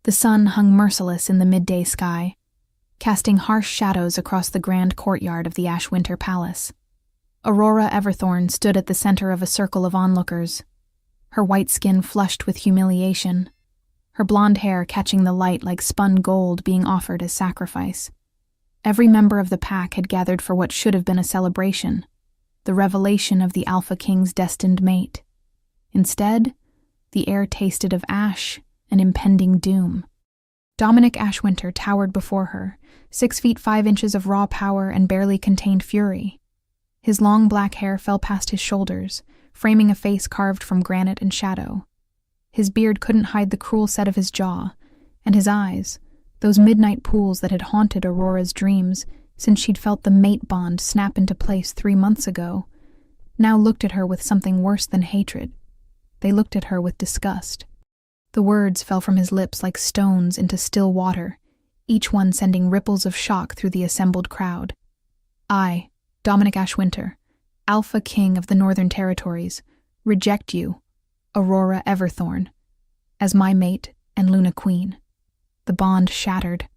The sun hung merciless in the midday sky, casting harsh shadows across the grand courtyard of the Ashwinter Palace. Aurora Everthorne stood at the center of a circle of onlookers, her white skin flushed with humiliation, her blonde hair catching the light like spun gold being offered as sacrifice. Every member of the pack had gathered for what should have been a celebration, the revelation of the Alpha King's destined mate. Instead, the air tasted of ash and impending doom. Dominic Ashwinter towered before her, 6 feet 5 inches of raw power and barely contained fury. His long black hair fell past his shoulders, framing a face carved from granite and shadow. His beard couldn't hide the cruel set of his jaw, and his eyes, those midnight pools that had haunted Aurora's dreams since she'd felt the mate bond snap into place 3 months ago, now looked at her with something worse than hatred. They looked at her with disgust. The words fell from his lips like stones into still water, each one sending ripples of shock through the assembled crowd. I, Dominic Ashwinter, Alpha King of the Northern Territories, reject you, Aurora Everthorne, as my mate and Luna Queen. The bond shattered.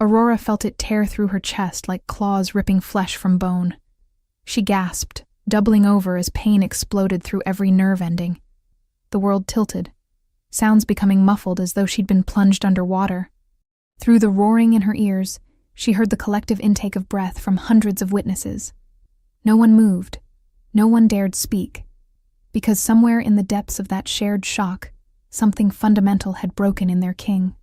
Aurora felt it tear through her chest like claws ripping flesh from bone. She gasped, doubling over as pain exploded through every nerve ending. The world tilted, sounds becoming muffled as though she'd been plunged underwater. Through the roaring in her ears, she heard the collective intake of breath from hundreds of witnesses. No one moved, no one dared speak, because somewhere in the depths of that shared shock, something fundamental had broken in their king.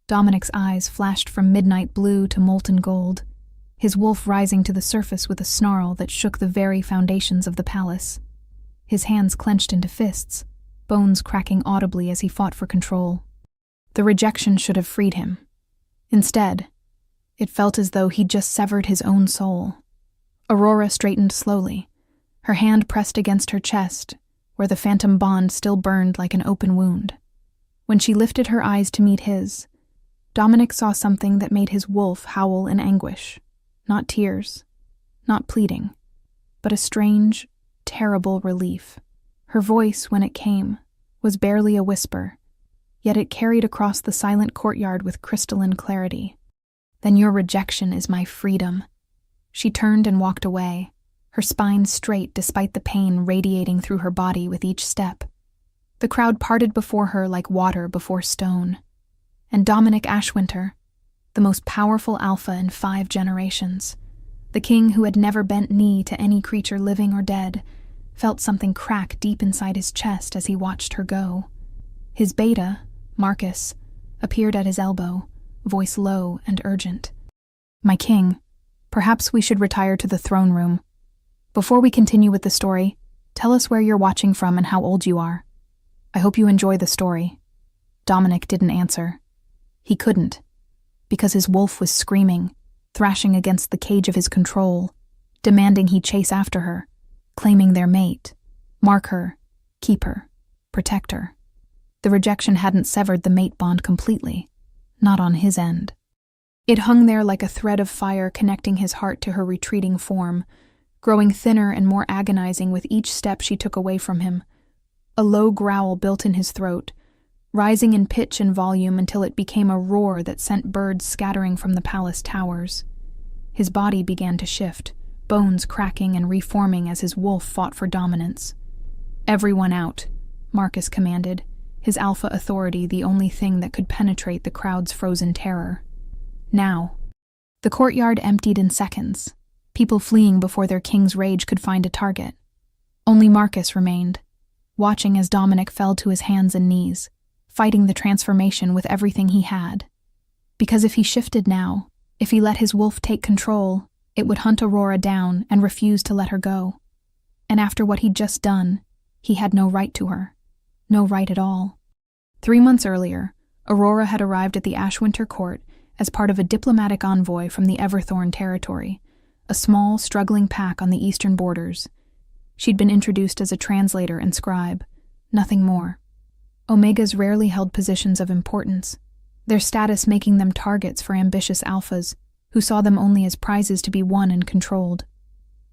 Dominic's eyes flashed from midnight blue to molten gold, his wolf rising to the surface with a snarl that shook the very foundations of the palace. His hands clenched into fists, bones cracking audibly as he fought for control. The rejection should have freed him. Instead, it felt as though he'd just severed his own soul. Aurora straightened slowly, her hand pressed against her chest, where the phantom bond still burned like an open wound. When she lifted her eyes to meet his, Dominic saw something that made his wolf howl in anguish. Not tears, not pleading, but a strange, terrible relief. Her voice, when it came, was barely a whisper, yet it carried across the silent courtyard with crystalline clarity. Then your rejection is my freedom. She turned and walked away, her spine straight despite the pain radiating through her body with each step. The crowd parted before her like water before stone. And Dominic Ashwinter, the most powerful alpha in 5 generations, the king who had never bent knee to any creature living or dead, felt something crack deep inside his chest as he watched her go. His beta, Marcus, appeared at his elbow, voice low and urgent. My king, perhaps we should retire to the throne room. Before we continue with the story, tell us where you're watching from and how old you are. I hope you enjoy the story. Dominic didn't answer. He couldn't, because his wolf was screaming, thrashing against the cage of his control, demanding he chase after her, claiming their mate, mark her, keep her, protect her. The rejection hadn't severed the mate bond completely, not on his end. It hung there like a thread of fire connecting his heart to her retreating form, growing thinner and more agonizing with each step she took away from him. A low growl built in his throat, rising in pitch and volume until it became a roar that sent birds scattering from the palace towers. His body began to shift, bones cracking and reforming as his wolf fought for dominance. Everyone out, Marcus commanded, his alpha authority the only thing that could penetrate the crowd's frozen terror. Now, the courtyard emptied in seconds, people fleeing before their king's rage could find a target. Only Marcus remained, watching as Dominic fell to his hands and knees, fighting the transformation with everything he had. Because if he shifted now, if he let his wolf take control, it would hunt Aurora down and refuse to let her go. And after what he'd just done, he had no right to her. No right at all. 3 months earlier, Aurora had arrived at the Ashwinter court as part of a diplomatic envoy from the Everthorne territory, a small, struggling pack on the eastern borders. She'd been introduced as a translator and scribe, nothing more. Omegas rarely held positions of importance, their status making them targets for ambitious alphas who saw them only as prizes to be won and controlled.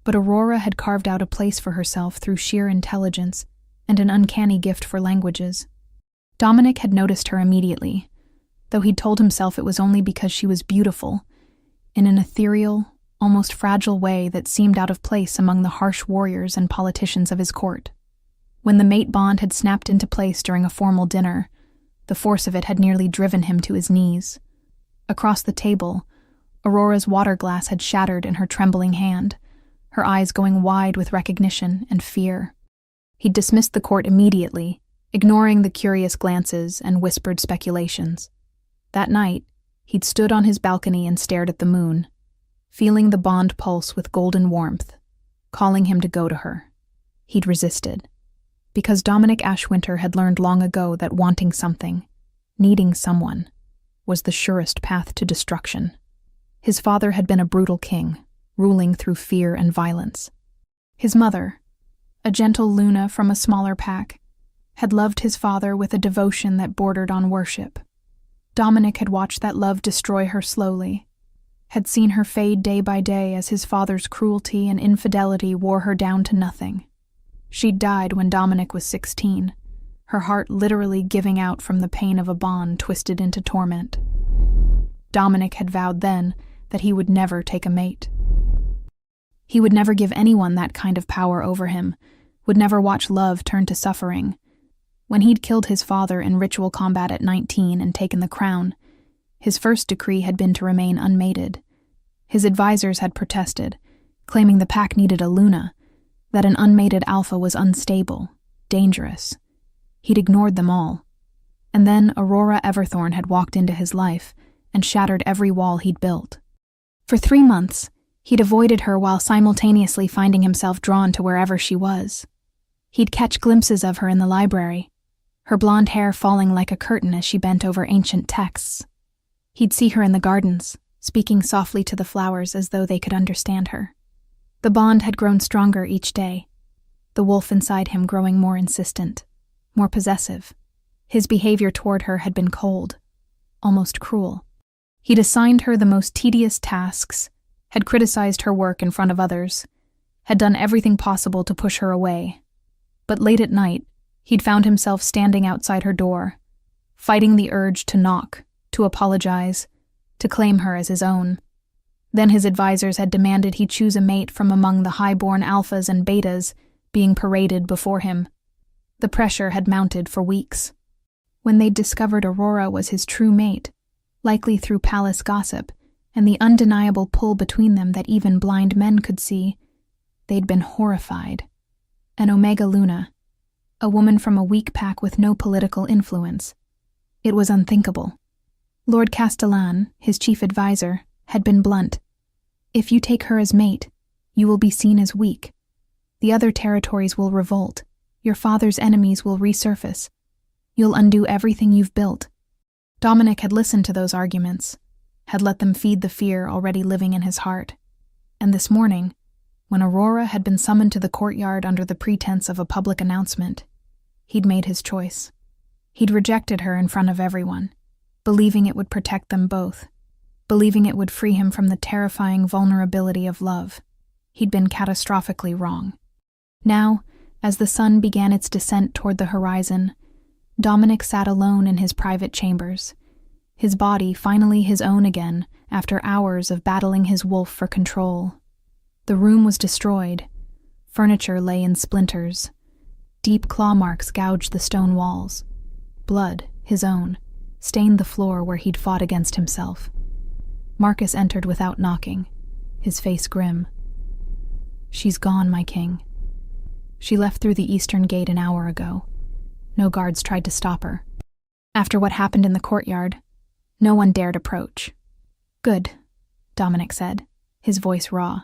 But Aurora had carved out a place for herself through sheer intelligence and an uncanny gift for languages. Dominic had noticed her immediately, though he'd told himself it was only because she was beautiful, in an ethereal, almost fragile way that seemed out of place among the harsh warriors and politicians of his court. When the mate bond had snapped into place during a formal dinner, the force of it had nearly driven him to his knees. Across the table, Aurora's water glass had shattered in her trembling hand, her eyes going wide with recognition and fear. He'd dismissed the court immediately, ignoring the curious glances and whispered speculations. That night, he'd stood on his balcony and stared at the moon, feeling the bond pulse with golden warmth, calling him to go to her. He'd resisted, because Dominic Ashwinter had learned long ago that wanting something, needing someone, was the surest path to destruction. His father had been a brutal king, ruling through fear and violence. His mother, a gentle Luna from a smaller pack, had loved his father with a devotion that bordered on worship. Dominic had watched that love destroy her slowly, had seen her fade day by day as his father's cruelty and infidelity wore her down to nothing. She'd died when Dominic was 16, her heart literally giving out from the pain of a bond twisted into torment. Dominic had vowed then that he would never take a mate. He would never give anyone that kind of power over him, would never watch love turn to suffering. When he'd killed his father in ritual combat at 19 and taken the crown, his first decree had been to remain unmated. His advisors had protested, claiming the pack needed a Luna, that an unmated alpha was unstable, dangerous. He'd ignored them all. And then Aurora Everthorn had walked into his life and shattered every wall he'd built. For 3 months, he'd avoided her while simultaneously finding himself drawn to wherever she was. He'd catch glimpses of her in the library, her blonde hair falling like a curtain as she bent over ancient texts. He'd see her in the gardens, speaking softly to the flowers as though they could understand her. The bond had grown stronger each day, the wolf inside him growing more insistent, more possessive. His behavior toward her had been cold, almost cruel. He'd assigned her the most tedious tasks, had criticized her work in front of others, had done everything possible to push her away. But late at night, he'd found himself standing outside her door, fighting the urge to knock, to apologize, to claim her as his own. Then his advisors had demanded he choose a mate from among the high-born alphas and betas being paraded before him. The pressure had mounted for weeks. When they'd discovered Aurora was his true mate, likely through palace gossip and the undeniable pull between them that even blind men could see, they'd been horrified. An Omega Luna, a woman from a weak pack with no political influence. It was unthinkable. Lord Castellan, his chief advisor, had been blunt. If you take her as mate, you will be seen as weak. The other territories will revolt. Your father's enemies will resurface. You'll undo everything you've built. Dominic had listened to those arguments, had let them feed the fear already living in his heart. And this morning, when Aurora had been summoned to the courtyard under the pretense of a public announcement, he'd made his choice. He'd rejected her in front of everyone, believing it would protect them both, believing it would free him from the terrifying vulnerability of love. He'd been catastrophically wrong. Now, as the sun began its descent toward the horizon, Dominic sat alone in his private chambers, his body finally his own again after hours of battling his wolf for control. The room was destroyed. Furniture lay in splinters. Deep claw marks gouged the stone walls. Blood, his own, stained the floor where he'd fought against himself. Marcus entered without knocking, his face grim. "She's gone, my king. She left through the eastern gate an hour ago. No guards tried to stop her. After what happened in the courtyard, no one dared approach." "Good," Dominic said, his voice raw.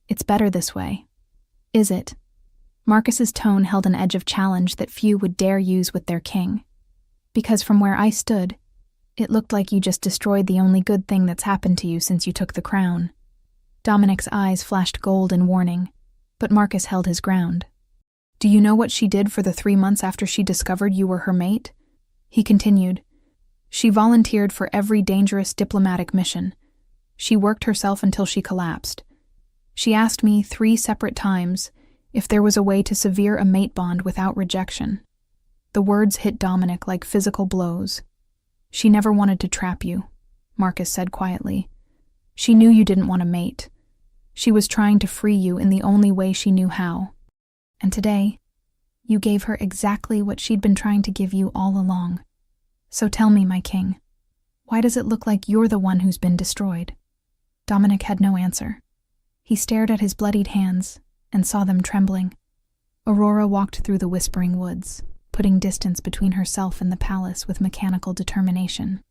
"It's better this way." "Is it?" Marcus's tone held an edge of challenge that few would dare use with their king. "Because from where I stood, it looked like you just destroyed the only good thing that's happened to you since you took the crown." Dominic's eyes flashed gold in warning, but Marcus held his ground. "Do you know what she did for the 3 months after she discovered you were her mate?" He continued. "She volunteered for every dangerous diplomatic mission. She worked herself until she collapsed. She asked me 3 separate times if there was a way to sever a mate bond without rejection." The words hit Dominic like physical blows. She never wanted to trap you, Marcus said quietly. She knew you didn't want a mate. She was trying to free you in the only way she knew how. And today, you gave her exactly what she'd been trying to give you all along. So tell me, my king, why does it look like you're the one who's been destroyed? Dominic had no answer. He stared at his bloodied hands and saw them trembling. Aurora walked through the whispering woods, putting distance between herself and the palace with mechanical determination.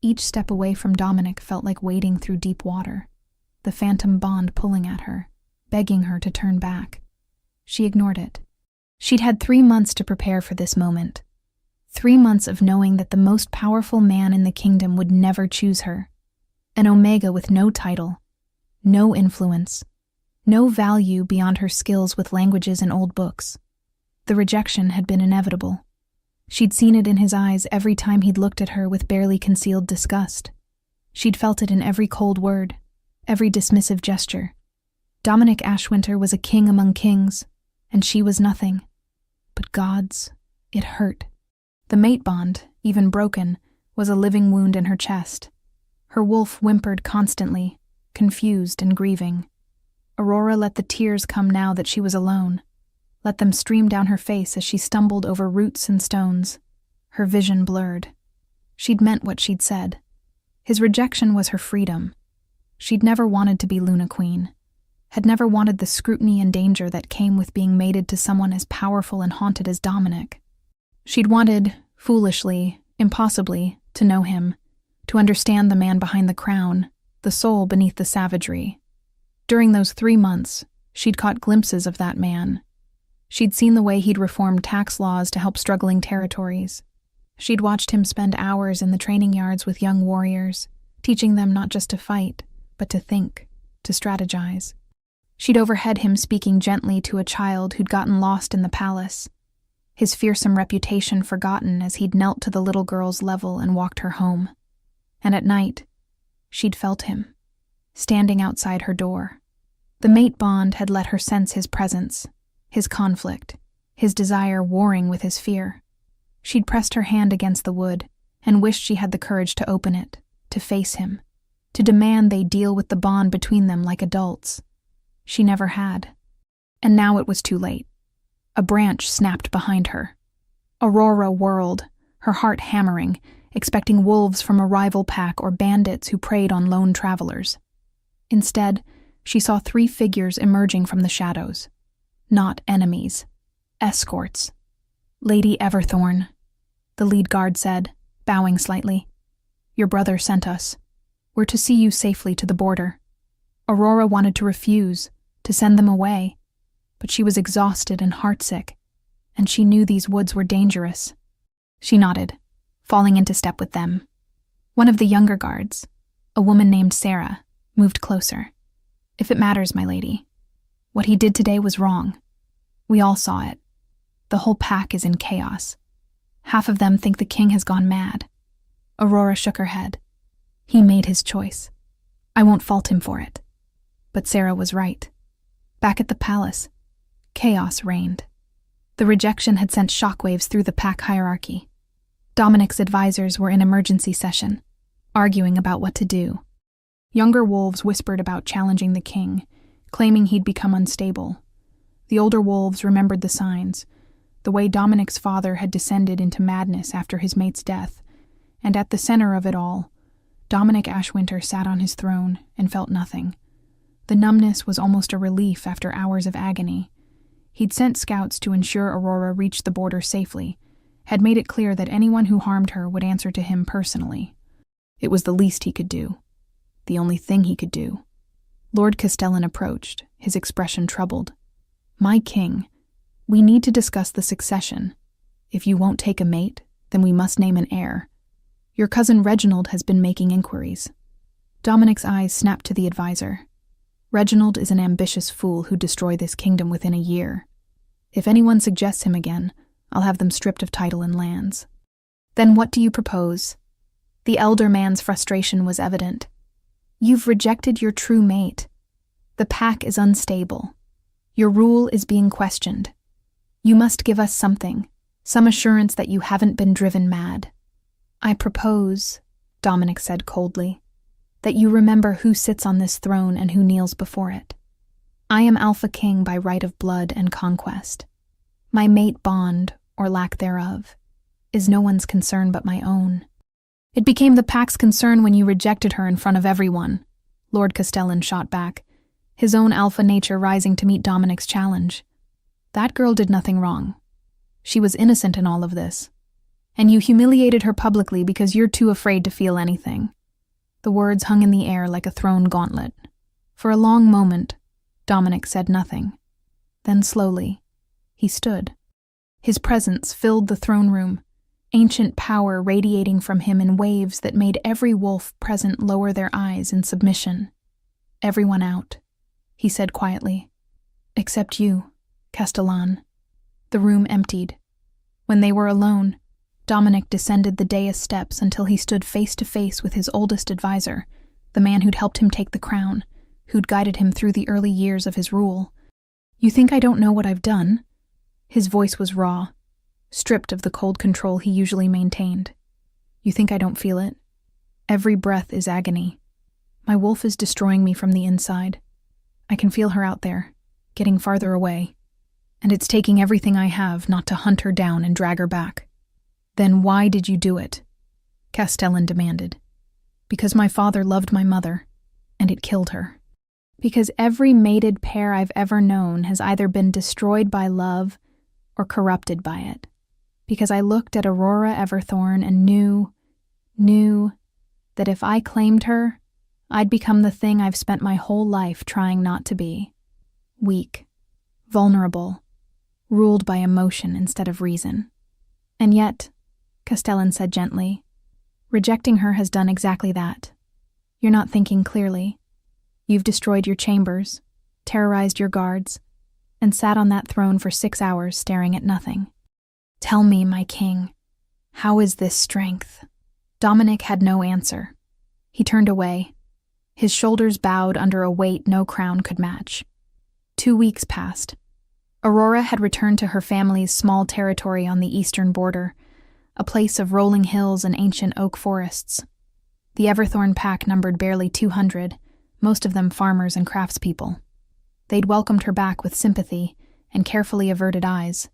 Each step away from Dominic felt like wading through deep water, the phantom bond pulling at her, begging her to turn back. She ignored it. She'd had 3 months to prepare for this moment. 3 months of knowing that the most powerful man in the kingdom would never choose her. An Omega with no title, no influence, no value beyond her skills with languages and old books. The rejection had been inevitable. She'd seen it in his eyes every time he'd looked at her with barely concealed disgust. She'd felt it in every cold word, every dismissive gesture. Dominic Ashwinter was a king among kings, and she was nothing. But gods, it hurt. The mate bond, even broken, was a living wound in her chest. Her wolf whimpered constantly, confused and grieving. Aurora let the tears come now that she was alone. Let them stream down her face as she stumbled over roots and stones. Her vision blurred. She'd meant what she'd said. His rejection was her freedom. She'd never wanted to be Luna Queen, had never wanted the scrutiny and danger that came with being mated to someone as powerful and haunted as Dominic. She'd wanted, foolishly, impossibly, to know him, to understand the man behind the crown, the soul beneath the savagery. During those 3 months, she'd caught glimpses of that man. She'd seen the way he'd reformed tax laws to help struggling territories. She'd watched him spend hours in the training yards with young warriors, teaching them not just to fight, but to think, to strategize. She'd overheard him speaking gently to a child who'd gotten lost in the palace, his fearsome reputation forgotten as he'd knelt to the little girl's level and walked her home. And at night, she'd felt him, standing outside her door. The mate bond had let her sense his presence, his conflict, his desire warring with his fear. She'd pressed her hand against the wood and wished she had the courage to open it, to face him, to demand they deal with the bond between them like adults. She never had. And now it was too late. A branch snapped behind her. Aurora whirled, her heart hammering, expecting wolves from a rival pack or bandits who preyed on lone travelers. Instead, she saw 3 figures emerging from the shadows. Not enemies. Escorts. Lady Everthorn, the lead guard said, bowing slightly. Your brother sent us. We're to see you safely to the border. Aurora wanted to refuse, to send them away, but she was exhausted and heartsick, and she knew these woods were dangerous. She nodded, falling into step with them. One of the younger guards, a woman named Sarah, moved closer. If it matters, my lady, what he did today was wrong. We all saw it. The whole pack is in chaos. Half of them think the king has gone mad. Aurora shook her head. He made his choice. I won't fault him for it. But Sarah was right. Back at the palace, chaos reigned. The rejection had sent shockwaves through the pack hierarchy. Dominic's advisors were in emergency session, arguing about what to do. Younger wolves whispered about challenging the king, claiming he'd become unstable. The older wolves remembered the signs, the way Dominic's father had descended into madness after his mate's death, and at the center of it all, Dominic Ashwinter sat on his throne and felt nothing. The numbness was almost a relief after hours of agony. He'd sent scouts to ensure Aurora reached the border safely, had made it clear that anyone who harmed her would answer to him personally. It was the least he could do. The only thing he could do. Lord Castellan approached, his expression troubled. My king, we need to discuss the succession. If you won't take a mate, then we must name an heir. Your cousin Reginald has been making inquiries. Dominic's eyes snapped to the advisor. Reginald is an ambitious fool who'd destroy this kingdom within a year. If anyone suggests him again, I'll have them stripped of title and lands. Then what do you propose? The elder man's frustration was evident. You've rejected your true mate. The pack is unstable. Your rule is being questioned. You must give us something, some assurance that you haven't been driven mad. I propose, Dominic said coldly, that you remember who sits on this throne and who kneels before it. I am Alpha King by right of blood and conquest. My mate bond, or lack thereof, is no one's concern but my own. It became the pack's concern when you rejected her in front of everyone, Lord Castellan shot back, his own alpha nature rising to meet Dominic's challenge. That girl did nothing wrong. She was innocent in all of this. And you humiliated her publicly because you're too afraid to feel anything. The words hung in the air like a thrown gauntlet. For a long moment, Dominic said nothing. Then slowly, he stood. His presence filled the throne room, ancient power radiating from him in waves that made every wolf present lower their eyes in submission. Everyone out, he said quietly. Except you, Castellan. The room emptied. When they were alone, Dominic descended the dais steps until he stood face to face with his oldest advisor, the man who'd helped him take the crown, who'd guided him through the early years of his rule. You think I don't know what I've done? His voice was raw, stripped of the cold control he usually maintained. You think I don't feel it? Every breath is agony. My wolf is destroying me from the inside. I can feel her out there, getting farther away. And it's taking everything I have not to hunt her down and drag her back. Then why did you do it? Castellan demanded. Because my father loved my mother, and it killed her. Because every mated pair I've ever known has either been destroyed by love or corrupted by it. Because I looked at Aurora Everthorn and knew that if I claimed her, I'd become the thing I've spent my whole life trying not to be. Weak, vulnerable, ruled by emotion instead of reason. And yet, Castellan said gently, rejecting her has done exactly that. You're not thinking clearly. You've destroyed your chambers, terrorized your guards, and sat on that throne for 6 hours staring at nothing. Tell me, my king, how is this strength? Dominic had no answer. He turned away. His shoulders bowed under a weight no crown could match. 2 weeks passed. Aurora had returned to her family's small territory on the eastern border, a place of rolling hills and ancient oak forests. The Everthorn pack numbered barely 200, most of them farmers and craftspeople. They'd welcomed her back with sympathy and carefully averted eyes,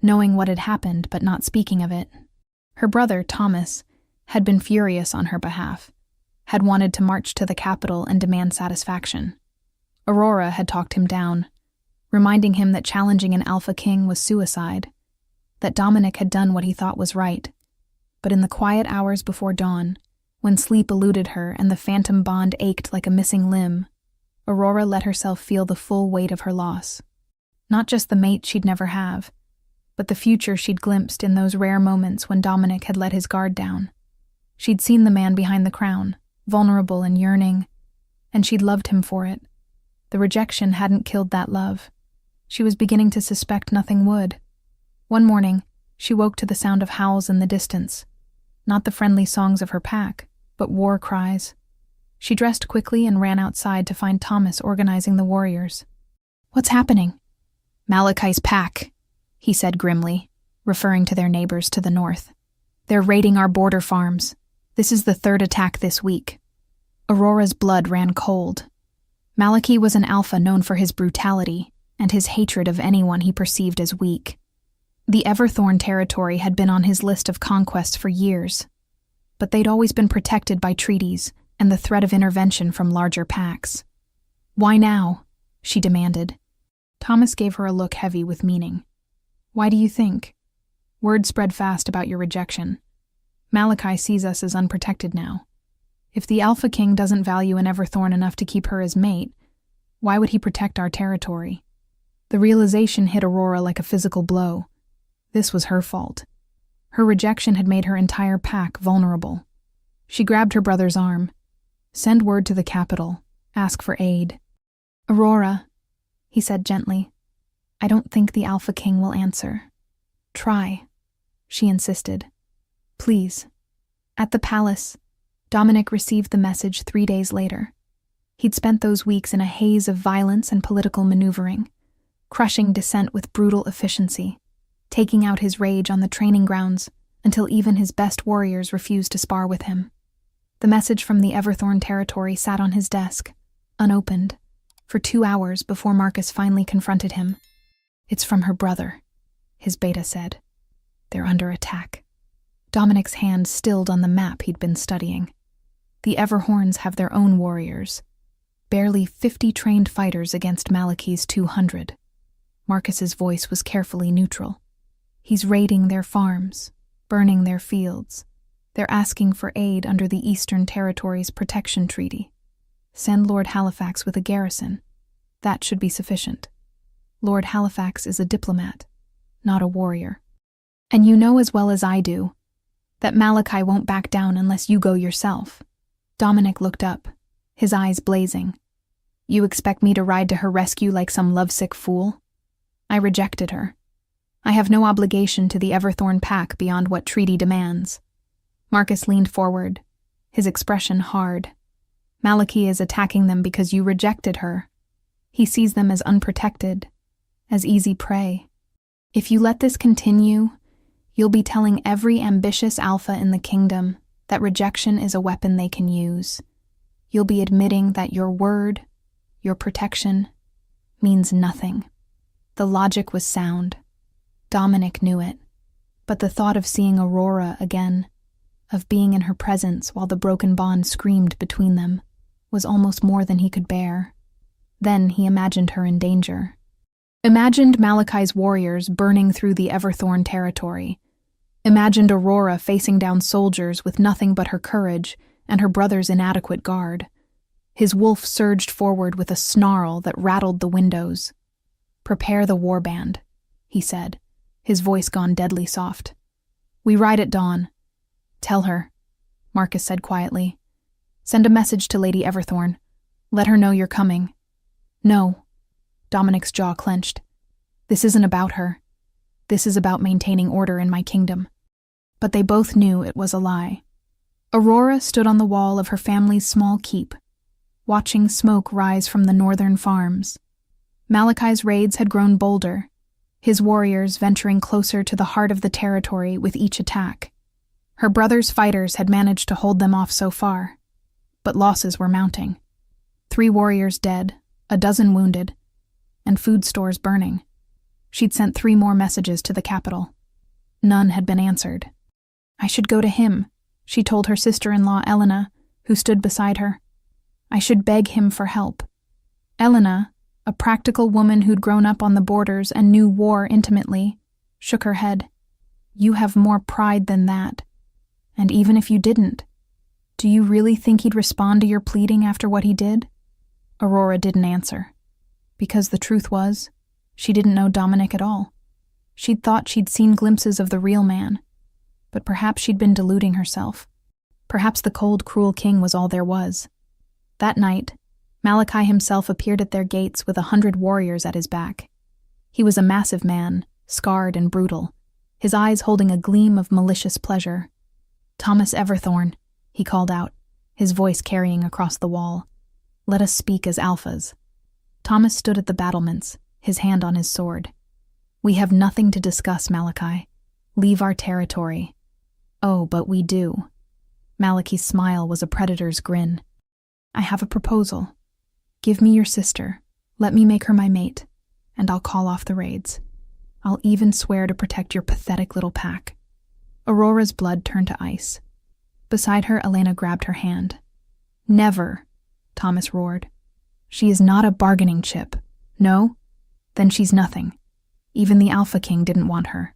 knowing what had happened but not speaking of it. Her brother, Thomas, had been furious on her behalf, had wanted to march to the capital and demand satisfaction. Aurora had talked him down, reminding him that challenging an Alpha King was suicide, that Dominic had done what he thought was right. But in the quiet hours before dawn, when sleep eluded her and the phantom bond ached like a missing limb, Aurora let herself feel the full weight of her loss. Not just the mate she'd never have, but the future she'd glimpsed in those rare moments when Dominic had let his guard down. She'd seen the man behind the crown, vulnerable and yearning, and she'd loved him for it. The rejection hadn't killed that love. She was beginning to suspect nothing would. One morning, she woke to the sound of howls in the distance, not the friendly songs of her pack, but war cries. She dressed quickly and ran outside to find Thomas organizing the warriors. What's happening? Malachi's pack, he said grimly, referring to their neighbors to the north. They're raiding our border farms. This is the 3rd attack this week. Aurora's blood ran cold. Malachi was an alpha known for his brutality and his hatred of anyone he perceived as weak. The Everthorn territory had been on his list of conquests for years, but they'd always been protected by treaties and the threat of intervention from larger packs. Why now? She demanded. Thomas gave her a look heavy with meaning. Why do you think? Word spread fast about your rejection. Malachi sees us as unprotected now. If the Alpha King doesn't value an Everthorn enough to keep her as mate, why would he protect our territory? The realization hit Aurora like a physical blow. This was her fault. Her rejection had made her entire pack vulnerable. She grabbed her brother's arm. Send word to the capital. Ask for aid. Aurora, he said gently, I don't think the Alpha King will answer. Try, she insisted. Please. At the palace, Dominic received the message 3 days later. He'd spent those weeks in a haze of violence and political maneuvering, crushing dissent with brutal efficiency, taking out his rage on the training grounds, until even his best warriors refused to spar with him. The message from the Everthorn territory sat on his desk, unopened, for 2 hours before Marcus finally confronted him. "It's from her brother," his beta said. "They're under attack." Dominic's hand stilled on the map he'd been studying. The Everhorns have their own warriors, barely 50 trained fighters against Malachi's 200. Marcus's voice was carefully neutral. "He's raiding their farms, burning their fields. They're asking for aid under the Eastern Territories Protection Treaty. Send Lord Halifax with a garrison. That should be sufficient. Lord Halifax is a diplomat, not a warrior. And you know as well as I do that Malachi won't back down unless you go yourself." Dominic looked up, his eyes blazing. "You expect me to ride to her rescue like some lovesick fool? I rejected her. I have no obligation to the Everthorn pack beyond what treaty demands." Marcus leaned forward, his expression hard. "Malachi is attacking them because you rejected her. He sees them as unprotected, as easy prey. If you let this continue, you'll be telling every ambitious alpha in the kingdom that rejection is a weapon they can use. You'll be admitting that your word, your protection, means nothing." The logic was sound. Dominic knew it. But the thought of seeing Aurora again, of being in her presence while the broken bond screamed between them, was almost more than he could bear. Then he imagined her in danger. Imagined Malachi's warriors burning through the Everthorn territory. Imagined Aurora facing down soldiers with nothing but her courage and her brother's inadequate guard. His wolf surged forward with a snarl that rattled the windows. "Prepare the warband," he said, his voice gone deadly soft. "We ride at dawn." "Tell her," Marcus said quietly. "Send a message to Lady Everthorn. Let her know you're coming." "No." Dominic's jaw clenched. "This isn't about her. This is about maintaining order in my kingdom." But they both knew it was a lie. Aurora stood on the wall of her family's small keep, watching smoke rise from the northern farms. Malachi's raids had grown bolder, his warriors venturing closer to the heart of the territory with each attack. Her brother's fighters had managed to hold them off so far, but losses were mounting. 3 warriors dead, a dozen wounded, and food stores burning. She'd sent 3 more messages to the capital. None had been answered. "I should go to him," she told her sister-in-law Elena, who stood beside her. "I should beg him for help." Elena, a practical woman who'd grown up on the borders and knew war intimately, shook her head. "You have more pride than that. And even if you didn't, do you really think he'd respond to your pleading after what he did?" Aurora didn't answer, because the truth was, she didn't know Dominic at all. She'd thought she'd seen glimpses of the real man, but perhaps she'd been deluding herself. Perhaps the cold, cruel king was all there was. That night, Malachi himself appeared at their gates with 100 warriors at his back. He was a massive man, scarred and brutal, his eyes holding a gleam of malicious pleasure. "Thomas Everthorn," he called out, his voice carrying across the wall. "Let us speak as alphas." Thomas stood at the battlements, his hand on his sword. "We have nothing to discuss, Malachi. Leave our territory." "Oh, but we do." Malachi's smile was a predator's grin. "I have a proposal. Give me your sister, let me make her my mate, and I'll call off the raids. I'll even swear to protect your pathetic little pack." Aurora's blood turned to ice. Beside her, Elena grabbed her hand. "Never," Thomas roared. "She is not a bargaining chip. No? Then she's nothing. Even the Alpha King didn't want her."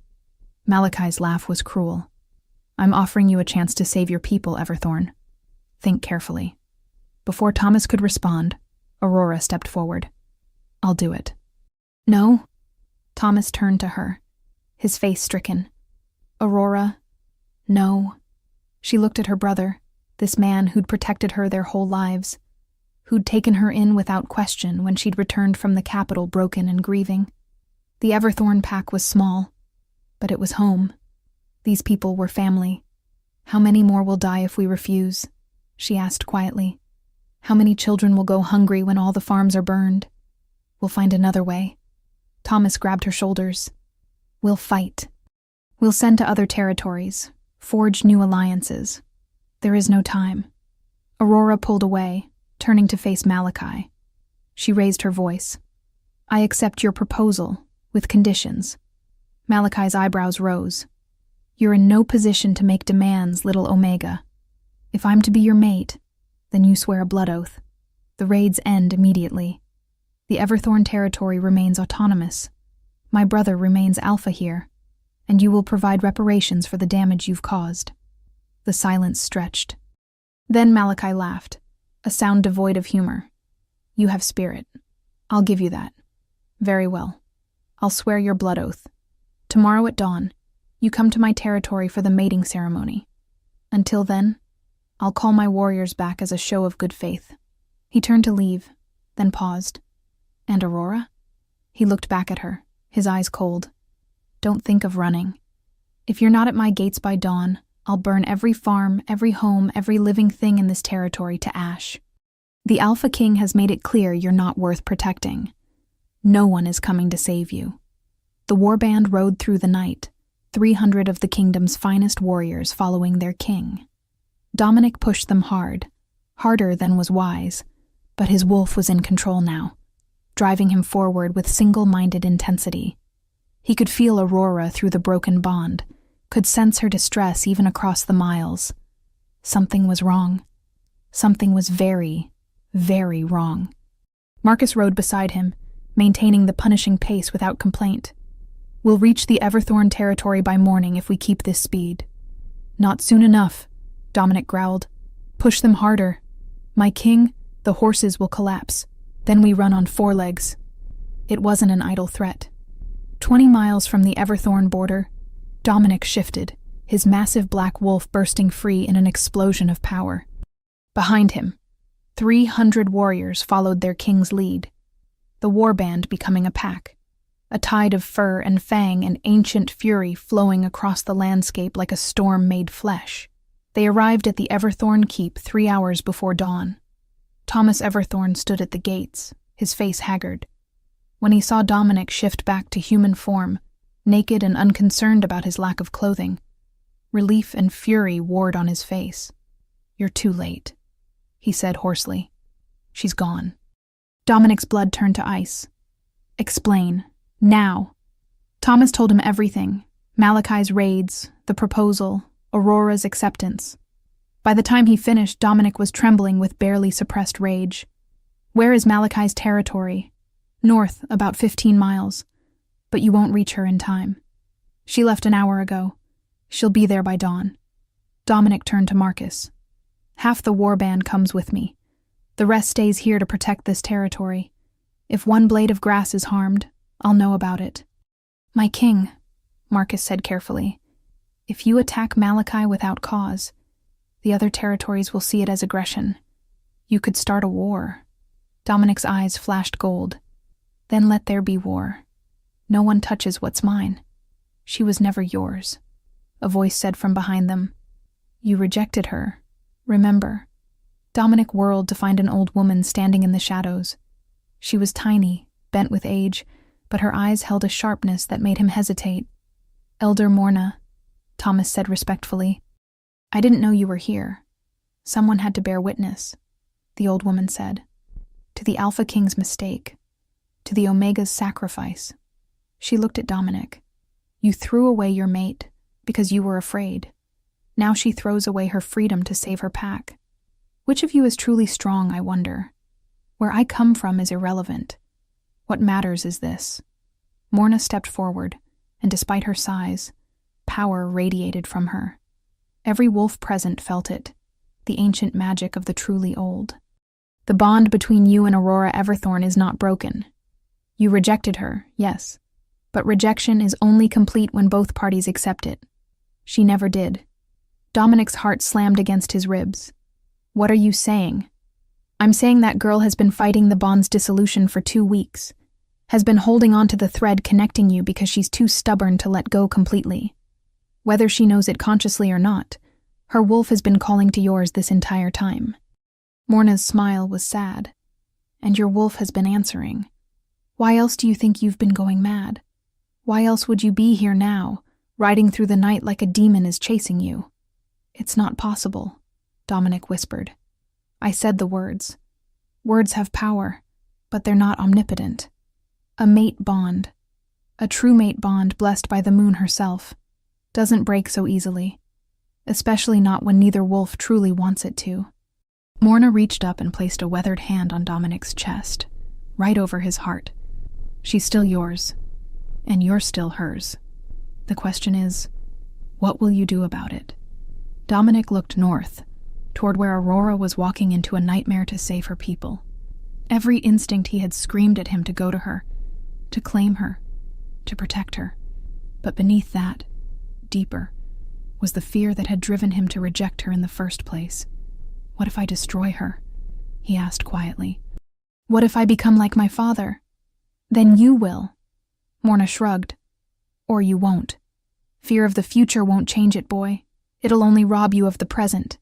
Malachi's laugh was cruel. "I'm offering you a chance to save your people, Everthorn. Think carefully." Before Thomas could respond, Aurora stepped forward. "I'll do it." "No?" Thomas turned to her, his face stricken. "Aurora, no." She looked at her brother, this man who'd protected her their whole lives, who'd taken her in without question when she'd returned from the capital broken and grieving. The Everthorn pack was small, but it was home. These people were family. "How many more will die if we refuse?" she asked quietly. "How many children will go hungry when all the farms are burned?" "We'll find another way." Thomas grabbed her shoulders. "We'll fight. We'll send to other territories, Forge new alliances. There is no time. Aurora pulled away, turning to face Malachi. She raised her voice. I accept your proposal, with conditions. Malachi's eyebrows rose. You're in no position to make demands, little Omega. If I'm to be your mate, then you swear a blood oath. The raids end immediately. The Everthorn territory remains autonomous. My brother remains Alpha here, and you will provide reparations for the damage you've caused. The silence stretched. Then Malachi laughed, a sound devoid of humor. You have spirit. I'll give you that. Very well. I'll swear your blood oath. Tomorrow at dawn, you come to my territory for the mating ceremony. Until then, I'll call my warriors back as a show of good faith. He turned to leave, then paused. And Aurora? He looked back at her, his eyes cold. Don't think of running. If you're not at my gates by dawn, I'll burn every farm, every home, every living thing in this territory to ash. The Alpha King has made it clear you're not worth protecting. No one is coming to save you. The warband rode through the night, 300 of the kingdom's finest warriors following their king. Dominic pushed them hard, harder than was wise, but his wolf was in control now, driving him forward with single-minded intensity. He could feel Aurora through the broken bond, could sense her distress even across the miles. Something was wrong. Something was very, very wrong. Marcus rode beside him, maintaining the punishing pace without complaint. We'll reach the Everthorn territory by morning if we keep this speed. Not soon enough, Dominic growled. Push them harder. My king, the horses will collapse. Then we run on 4 legs. It wasn't an idle threat. 20 miles from the Everthorn border, Dominic shifted, his massive black wolf bursting free in an explosion of power. Behind him, 300 warriors followed their king's lead, the warband becoming a pack, a tide of fur and fang and ancient fury flowing across the landscape like a storm made flesh. They arrived at the Everthorn Keep 3 hours before dawn. Thomas Everthorn stood at the gates, his face haggard. When he saw Dominic shift back to human form, naked and unconcerned about his lack of clothing, relief and fury warred on his face. You're too late, he said hoarsely. She's gone. Dominic's blood turned to ice. Explain. Now. Thomas told him everything. Malachi's raids, the proposal, Aurora's acceptance. By the time he finished, Dominic was trembling with barely suppressed rage. Where is Malachi's territory? North, about 15 miles. But you won't reach her in time. She left an hour ago. She'll be there by dawn. Dominic turned to Marcus. Half the warband comes with me. The rest stays here to protect this territory. If one blade of grass is harmed, I'll know about it. My king, Marcus said carefully, if you attack Malachi without cause, the other territories will see it as aggression. You could start a war. Dominic's eyes flashed gold. Then let there be war. No one touches what's mine. She was never yours. A voice said from behind them. You rejected her. Remember. Dominic whirled to find an old woman standing in the shadows. She was tiny, bent with age, but her eyes held a sharpness that made him hesitate. Elder Morna, Thomas said respectfully. I didn't know you were here. Someone had to bear witness, the old woman said. To the Alpha King's mistake. To the Omega's sacrifice. She looked at Dominic. You threw away your mate because you were afraid. Now she throws away her freedom to save her pack. Which of you is truly strong, I wonder? Where I come from is irrelevant. What matters is this. Morna stepped forward, and despite her size, power radiated from her. Every wolf present felt it, the ancient magic of the truly old. The bond between you and Aurora Everthorn is not broken. You rejected her, yes, but rejection is only complete when both parties accept it. She never did. Dominic's heart slammed against his ribs. What are you saying? I'm saying that girl has been fighting the bond's dissolution for 2 weeks, has been holding on to the thread connecting you because she's too stubborn to let go completely. Whether she knows it consciously or not, her wolf has been calling to yours this entire time. Morna's smile was sad. And your wolf has been answering. Why else do you think you've been going mad? Why else would you be here now, riding through the night like a demon is chasing you." "It's not possible," Dominic whispered. "I said the words. Words have power, but they're not omnipotent. A mate bond, a true mate bond blessed by the moon herself, doesn't break so easily, especially not when neither wolf truly wants it to." Morna reached up and placed a weathered hand on Dominic's chest, right over his heart. "She's still yours, and you're still hers. The question is, what will you do about it?" Dominic looked north, toward where Aurora was walking into a nightmare to save her people. Every instinct he had screamed at him to go to her, to claim her, to protect her. But beneath that, deeper, was the fear that had driven him to reject her in the first place. "What if I destroy her?" he asked quietly. "What if I become like my father?" "Then you will." Morna shrugged. "Or you won't. Fear of the future won't change it, boy. It'll only rob you of the present.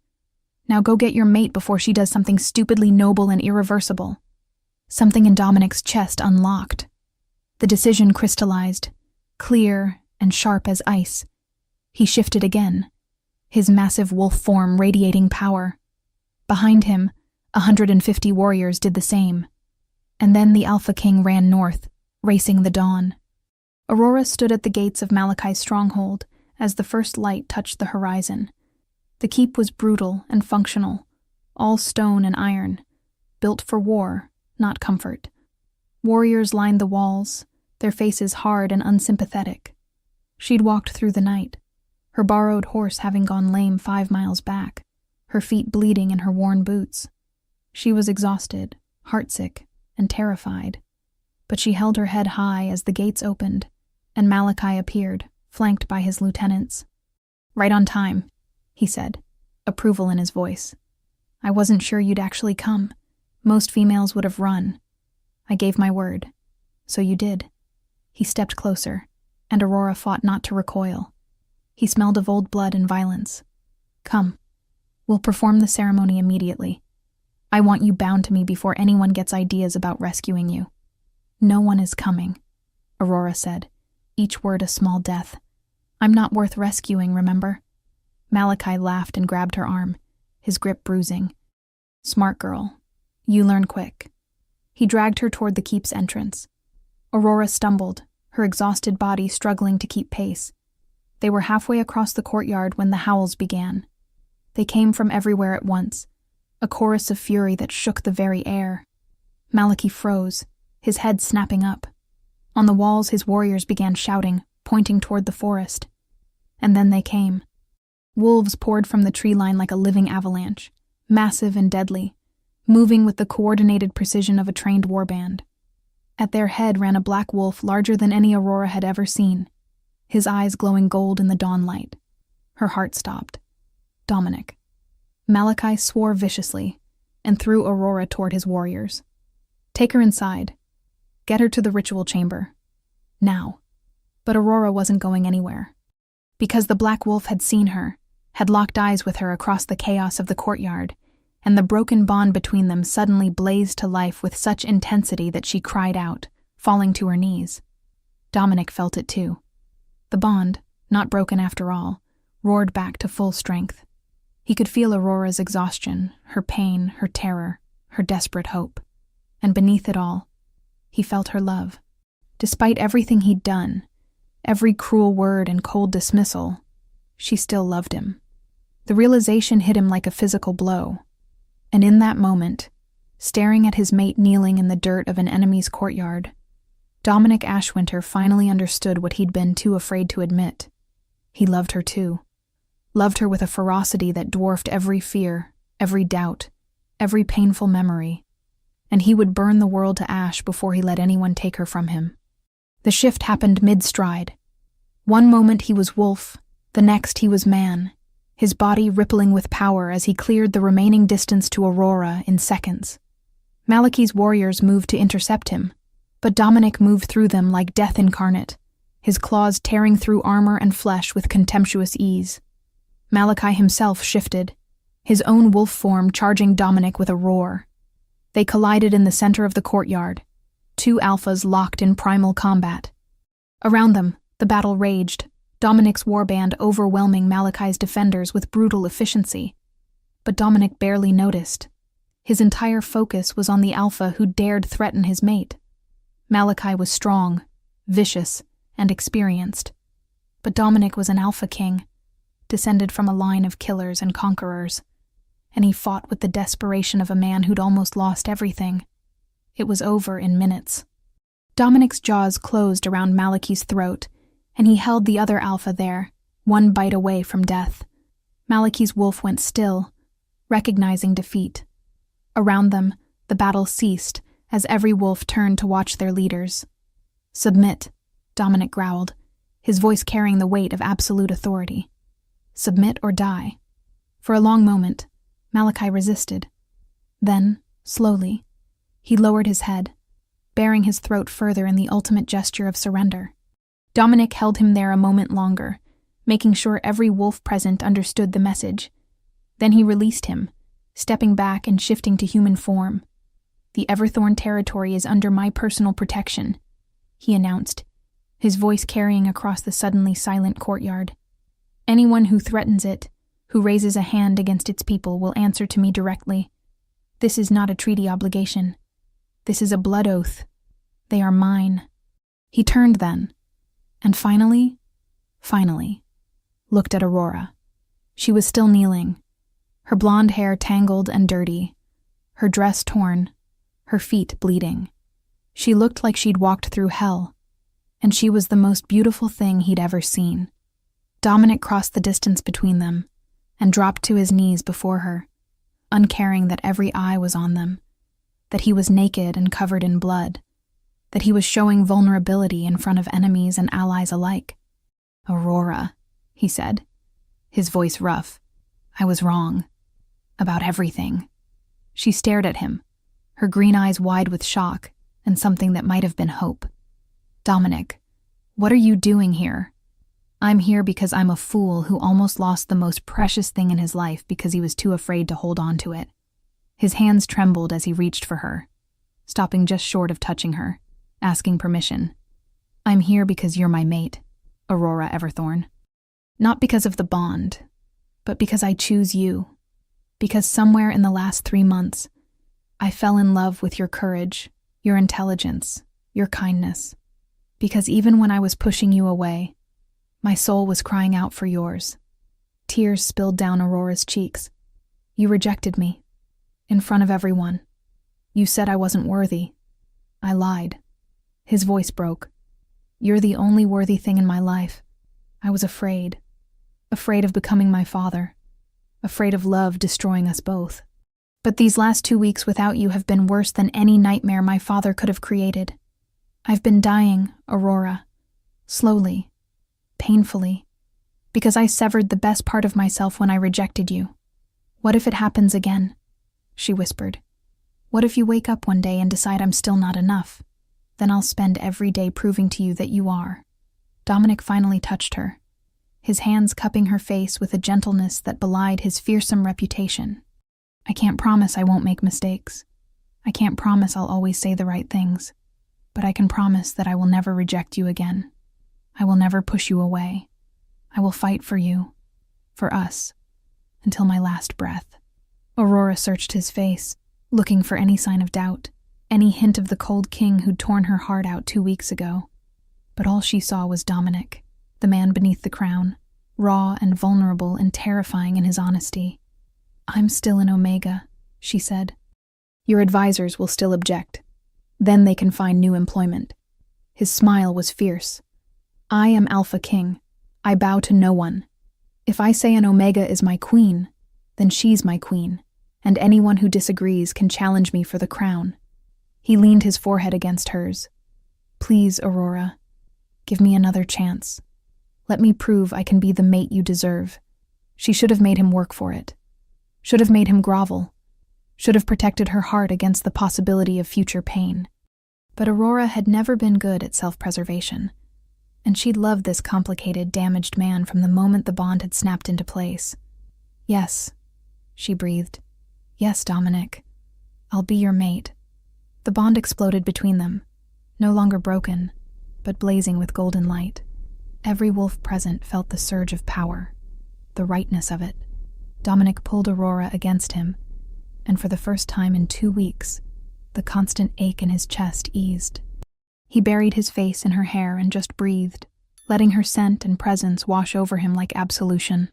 Now go get your mate before she does something stupidly noble and irreversible." Something in Dominic's chest unlocked. The decision crystallized, clear and sharp as ice. He shifted again, his massive wolf form radiating power. Behind him, 150 warriors did the same. And then the Alpha King ran north, racing the dawn. Aurora stood at the gates of Malachi's stronghold as the first light touched the horizon. The keep was brutal and functional, all stone and iron, built for war, not comfort. Warriors lined the walls, their faces hard and unsympathetic. She'd walked through the night, her borrowed horse having gone lame 5 miles back, her feet bleeding in her worn boots. She was exhausted, heartsick, and terrified. But she held her head high as the gates opened, and Malachi appeared, flanked by his lieutenants. "Right on time," he said, approval in his voice. "I wasn't sure you'd actually come. Most females would have run. I gave my word. So you did." He stepped closer, and Aurora fought not to recoil. He smelled of old blood and violence. "Come. We'll perform the ceremony immediately. I want you bound to me before anyone gets ideas about rescuing you." "No one is coming," Aurora said, each word a small death. "I'm not worth rescuing, remember?" Malachi laughed and grabbed her arm, his grip bruising. "Smart girl. You learn quick." He dragged her toward the keep's entrance. Aurora stumbled, her exhausted body struggling to keep pace. They were halfway across the courtyard when the howls began. They came from everywhere at once, a chorus of fury that shook the very air. Malachi froze, his head snapping up. On the walls his warriors began shouting, pointing toward the forest. And then they came. Wolves poured from the tree line like a living avalanche, massive and deadly, moving with the coordinated precision of a trained warband. At their head ran a black wolf larger than any Aurora had ever seen, his eyes glowing gold in the dawnlight. Her heart stopped. Dominic. Malachi swore viciously and threw Aurora toward his warriors. "Take her inside. Get her to the ritual chamber. Now." But Aurora wasn't going anywhere. Because the black wolf had seen her, had locked eyes with her across the chaos of the courtyard, and the broken bond between them suddenly blazed to life with such intensity that she cried out, falling to her knees. Dominic felt it too. The bond, not broken after all, roared back to full strength. He could feel Aurora's exhaustion, her pain, her terror, her desperate hope. And beneath it all, he felt her love. Despite everything he'd done, every cruel word and cold dismissal, she still loved him. The realization hit him like a physical blow. And in that moment, staring at his mate kneeling in the dirt of an enemy's courtyard, Dominic Ashwinter finally understood what he'd been too afraid to admit. He loved her too. Loved her with a ferocity that dwarfed every fear, every doubt, every painful memory. And he would burn the world to ash before he let anyone take her from him. The shift happened mid-stride. One moment he was wolf, the next he was man, his body rippling with power as he cleared the remaining distance to Aurora in seconds. Malachi's warriors moved to intercept him, but Dominic moved through them like death incarnate, his claws tearing through armor and flesh with contemptuous ease. Malachi himself shifted, his own wolf form charging Dominic with a roar. They collided in the center of the courtyard, two alphas locked in primal combat. Around them, the battle raged, Dominic's warband overwhelming Malachi's defenders with brutal efficiency. But Dominic barely noticed. His entire focus was on the alpha who dared threaten his mate. Malachi was strong, vicious, and experienced. But Dominic was an alpha king, descended from a line of killers and conquerors, and he fought with the desperation of a man who'd almost lost everything. It was over in minutes. Dominic's jaws closed around Malachi's throat, and he held the other alpha there, one bite away from death. Malachi's wolf went still, recognizing defeat. Around them, the battle ceased as every wolf turned to watch their leaders. "Submit," Dominic growled, his voice carrying the weight of absolute authority. "Submit or die." For a long moment, Malachi resisted. Then, slowly, he lowered his head, baring his throat further in the ultimate gesture of surrender. Dominic held him there a moment longer, making sure every wolf present understood the message. Then he released him, stepping back and shifting to human form. "The Everthorn territory is under my personal protection," he announced, his voice carrying across the suddenly silent courtyard. "Anyone who threatens it, who raises a hand against its people, will answer to me directly. This is not a treaty obligation. This is a blood oath. They are mine." He turned then, and finally, looked at Aurora. She was still kneeling, her blonde hair tangled and dirty, her dress torn, her feet bleeding. She looked like she'd walked through hell, and she was the most beautiful thing he'd ever seen. Dominic crossed the distance between them and dropped to his knees before her, uncaring that every eye was on them, that he was naked and covered in blood, that he was showing vulnerability in front of enemies and allies alike. "Aurora," he said, his voice rough, "I was wrong. About everything." She stared at him, her green eyes wide with shock and something that might have been hope. "Dominic, what are you doing here?" "I'm here because I'm a fool who almost lost the most precious thing in his life because he was too afraid to hold on to it." His hands trembled as he reached for her, stopping just short of touching her, asking permission. "I'm here because you're my mate, Aurora Everthorn. Not because of the bond, but because I choose you. Because somewhere in the last 3 months, I fell in love with your courage, your intelligence, your kindness. Because even when I was pushing you away, my soul was crying out for yours." Tears spilled down Aurora's cheeks. "You rejected me. In front of everyone. You said I wasn't worthy. I lied." His voice broke. "You're the only worthy thing in my life. I was afraid. Afraid of becoming my father. Afraid of love destroying us both. But these last 2 weeks without you have been worse than any nightmare my father could have created. I've been dying, Aurora. Slowly. Painfully. Because I severed the best part of myself when I rejected you. What if it happens again?" she whispered. "What if you wake up one day and decide I'm still not enough? Then I'll spend every day proving to you that you are." Dominic finally touched her, his hands cupping her face with a gentleness that belied his fearsome reputation. "I can't promise I won't make mistakes. I can't promise I'll always say the right things. But I can promise that I will never reject you again. I will never push you away. I will fight for you, for us, until my last breath." Aurora searched his face, looking for any sign of doubt, any hint of the cold king who'd torn her heart out 2 weeks ago. But all she saw was Dominic, the man beneath the crown, raw and vulnerable and terrifying in his honesty. "I'm still an Omega," she said. "Your advisors will still object. Then they can find new employment." His smile was fierce. "I am Alpha King. I bow to no one. If I say an Omega is my queen, then she's my queen, and anyone who disagrees can challenge me for the crown." He leaned his forehead against hers. "Please, Aurora, give me another chance. Let me prove I can be the mate you deserve." She should have made him work for it. Should have made him grovel. Should have protected her heart against the possibility of future pain. But Aurora had never been good at self-preservation, and she'd loved this complicated, damaged man from the moment the bond had snapped into place. "Yes," she breathed. "Yes, Dominic. I'll be your mate." The bond exploded between them, no longer broken, but blazing with golden light. Every wolf present felt the surge of power, the rightness of it. Dominic pulled Aurora against him, and for the first time in 2 weeks, the constant ache in his chest eased. He buried his face in her hair and just breathed, letting her scent and presence wash over him like absolution.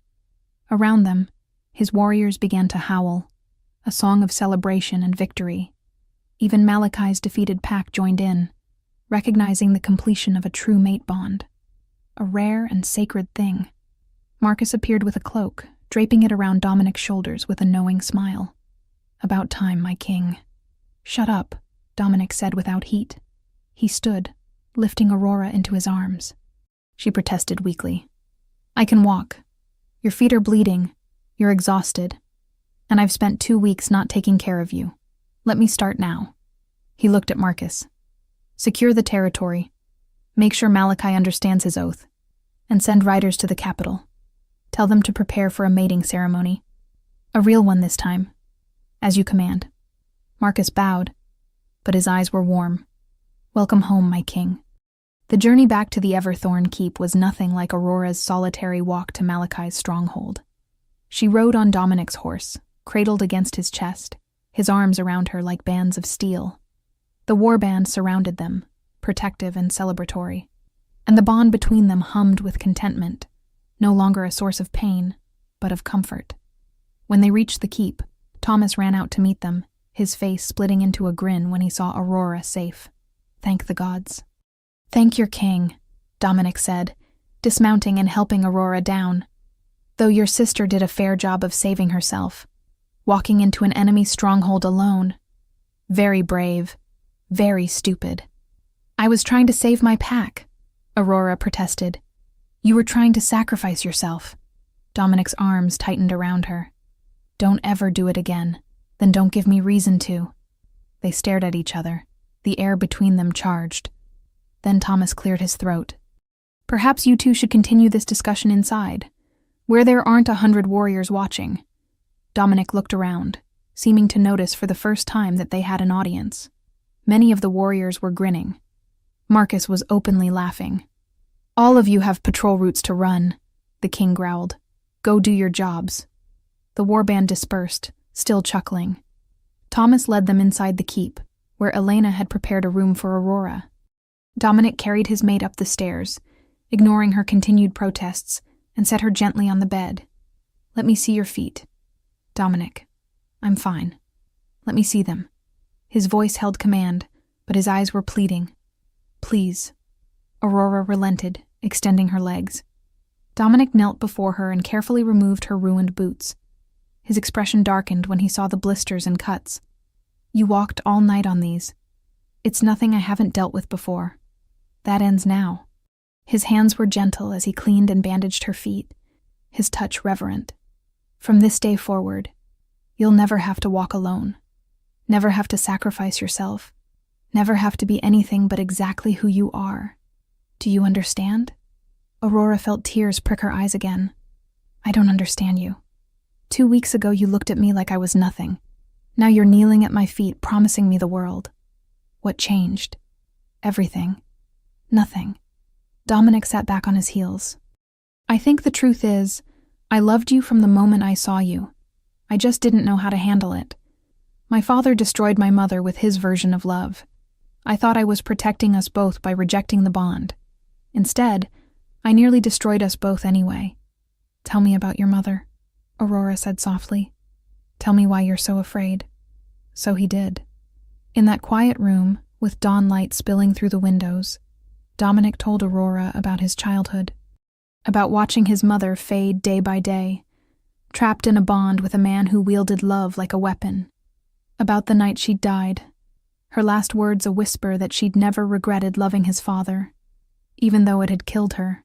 Around them, his warriors began to howl, a song of celebration and victory. Even Malachi's defeated pack joined in, recognizing the completion of a true mate bond, a rare and sacred thing. Marcus appeared with a cloak, draping it around Dominic's shoulders with a knowing smile. "About time, my king." "Shut up," Dominic said without heat. He stood, lifting Aurora into his arms. She protested weakly. "I can walk. Your feet are bleeding. You're exhausted. And I've spent 2 weeks not taking care of you. Let me start now." He looked at Marcus. "Secure the territory. Make sure Malachi understands his oath. And send riders to the capital. Tell them to prepare for a mating ceremony. A real one this time. As you command." Marcus bowed, but his eyes were warm. "Welcome home, my king." The journey back to the Everthorn Keep was nothing like Aurora's solitary walk to Malachi's stronghold. She rode on Dominic's horse, cradled against his chest, his arms around her like bands of steel. The warband surrounded them, protective and celebratory, and the bond between them hummed with contentment, no longer a source of pain, but of comfort. When they reached the keep, Thomas ran out to meet them, his face splitting into a grin when he saw Aurora safe. "Thank the gods." "Thank your king," Dominic said, dismounting and helping Aurora down. "Though your sister did a fair job of saving herself, walking into an enemy stronghold alone. Very brave, very stupid." "I was trying to save my pack," Aurora protested. "You were trying to sacrifice yourself." Dominic's arms tightened around her. "Don't ever do it again. Then don't give me reason to." They stared at each other, the air between them charged. Then Thomas cleared his throat. "Perhaps you two should continue this discussion inside, where there aren't 100 warriors watching." Dominic looked around, seeming to notice for the first time that they had an audience. Many of the warriors were grinning. Marcus was openly laughing. "All of you have patrol routes to run," the king growled. "Go do your jobs." The warband dispersed, still chuckling. Thomas led them inside the keep, where Elena had prepared a room for Aurora. Dominic carried his mate up the stairs, ignoring her continued protests, and set her gently on the bed. "Let me see your feet." "Dominic, I'm fine. Let me see them." His voice held command, but his eyes were pleading. "Please." Aurora relented, extending her legs. Dominic knelt before her and carefully removed her ruined boots. His expression darkened when he saw the blisters and cuts. "You walked all night on these. It's nothing I haven't dealt with before. That ends now." His hands were gentle as he cleaned and bandaged her feet, his touch reverent. "From this day forward, you'll never have to walk alone. Never have to sacrifice yourself. Never have to be anything but exactly who you are. Do you understand?" Aurora felt tears prick her eyes again. "I don't understand you. 2 weeks ago you looked at me like I was nothing. Now you're kneeling at my feet promising me the world. What changed?" "Everything. Nothing." Dominic sat back on his heels. "I think the truth is, I loved you from the moment I saw you. I just didn't know how to handle it. My father destroyed my mother with his version of love. I thought I was protecting us both by rejecting the bond. Instead, I nearly destroyed us both anyway." "Tell me about your mother," Aurora said softly. "Tell me why you're so afraid." So he did. In that quiet room, with dawn light spilling through the windows, Dominic told Aurora about his childhood, about watching his mother fade day by day, trapped in a bond with a man who wielded love like a weapon, about the night she'd died, her last words a whisper that she'd never regretted loving his father, even though it had killed her,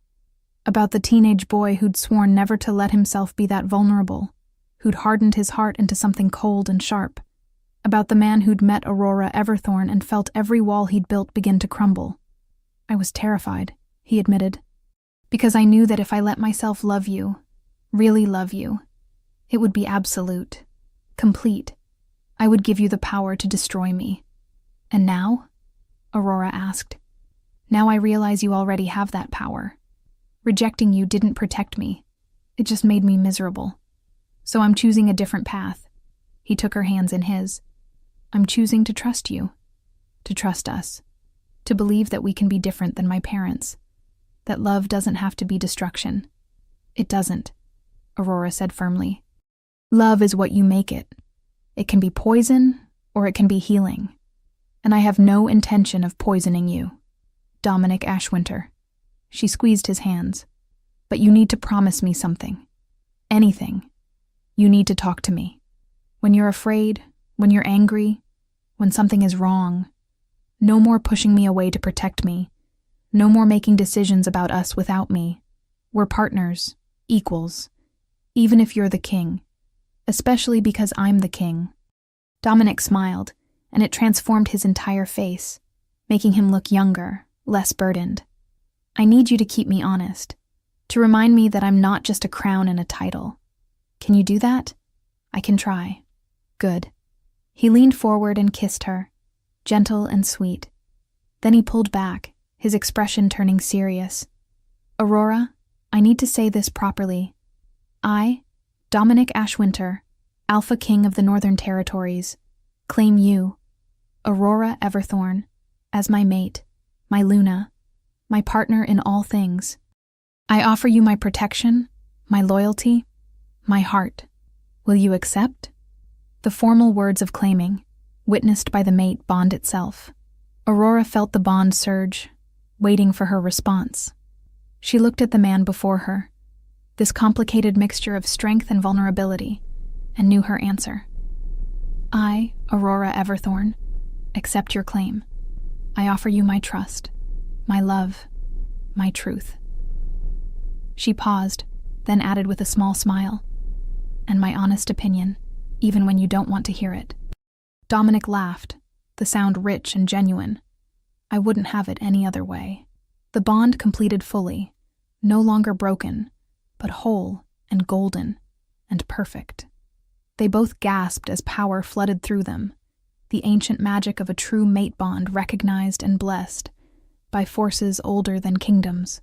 about the teenage boy who'd sworn never to let himself be that vulnerable, who'd hardened his heart into something cold and sharp, about the man who'd met Aurora Everthorn and felt every wall he'd built begin to crumble. "I was terrified," he admitted, "because I knew that if I let myself love you, really love you, it would be absolute, complete. I would give you the power to destroy me." "And now?" Aurora asked. "Now I realize you already have that power. Rejecting you didn't protect me. It just made me miserable. So I'm choosing a different path." He took her hands in his. "I'm choosing to trust you. To trust us. To believe that we can be different than my parents. That love doesn't have to be destruction." "It doesn't," Aurora said firmly. "Love is what you make it. It can be poison, or it can be healing. And I have no intention of poisoning you. Dominic Ashwinter." She squeezed his hands. "But you need to promise me something. Anything. You need to talk to me. When you're afraid, when you're angry, when something is wrong. No more pushing me away to protect me. No more making decisions about us without me. We're partners, equals. Even if you're the king. Especially because I'm the king." Dominic smiled, and it transformed his entire face, making him look younger, less burdened. "I need you to keep me honest. To remind me that I'm not just a crown and a title. Can you do that?" "I can try." "Good." He leaned forward and kissed her, gentle and sweet. Then he pulled back, his expression turning serious. "Aurora, I need to say this properly. I, Dominic Ashwinter, Alpha King of the Northern Territories, claim you, Aurora Everthorn, as my mate, my Luna, my partner in all things. I offer you my protection, my loyalty, my heart. Will you accept?" The formal words of claiming, witnessed by the mate bond itself. Aurora felt the bond surge, waiting for her response. She looked at the man before her, this complicated mixture of strength and vulnerability, and knew her answer. "I, Aurora Everthorn, accept your claim. I offer you my trust, my love, my truth." She paused, then added with a small smile, "And my honest opinion, even when you don't want to hear it." Dominic laughed, the sound rich and genuine. "I wouldn't have it any other way." The bond completed fully, no longer broken, but whole and golden and perfect. They both gasped as power flooded through them, the ancient magic of a true mate bond recognized and blessed by forces older than kingdoms.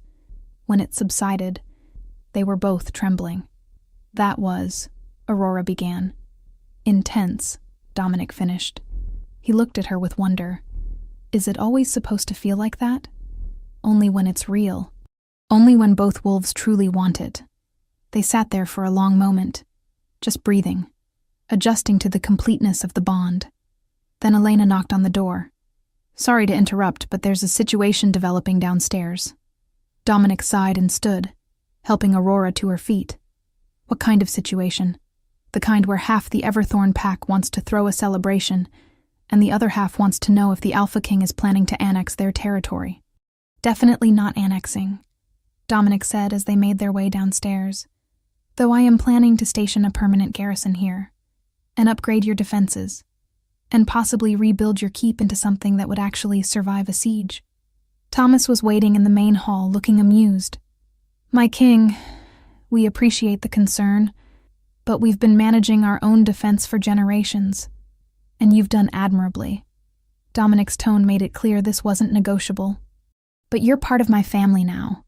When it subsided, they were both trembling. "That was," Aurora began. "Intense," Dominic finished. He looked at her with wonder. "Is it always supposed to feel like that? Only when it's real. Only when both wolves truly want it." They sat there for a long moment, just breathing, adjusting to the completeness of the bond. Then Elena knocked on the door. "Sorry to interrupt, but there's a situation developing downstairs." Dominic sighed and stood, helping Aurora to her feet. "What kind of situation?" "The kind where half the Everthorn pack wants to throw a celebration, and the other half wants to know if the Alpha King is planning to annex their territory." "Definitely not annexing," Dominic said as they made their way downstairs. "Though I am planning to station a permanent garrison here, and upgrade your defenses, and possibly rebuild your keep into something that would actually survive a siege." Thomas was waiting in the main hall, looking amused. "My king, we appreciate the concern, but we've been managing our own defense for generations, and you've done admirably." Dominic's tone made it clear this wasn't negotiable. "But you're part of my family now.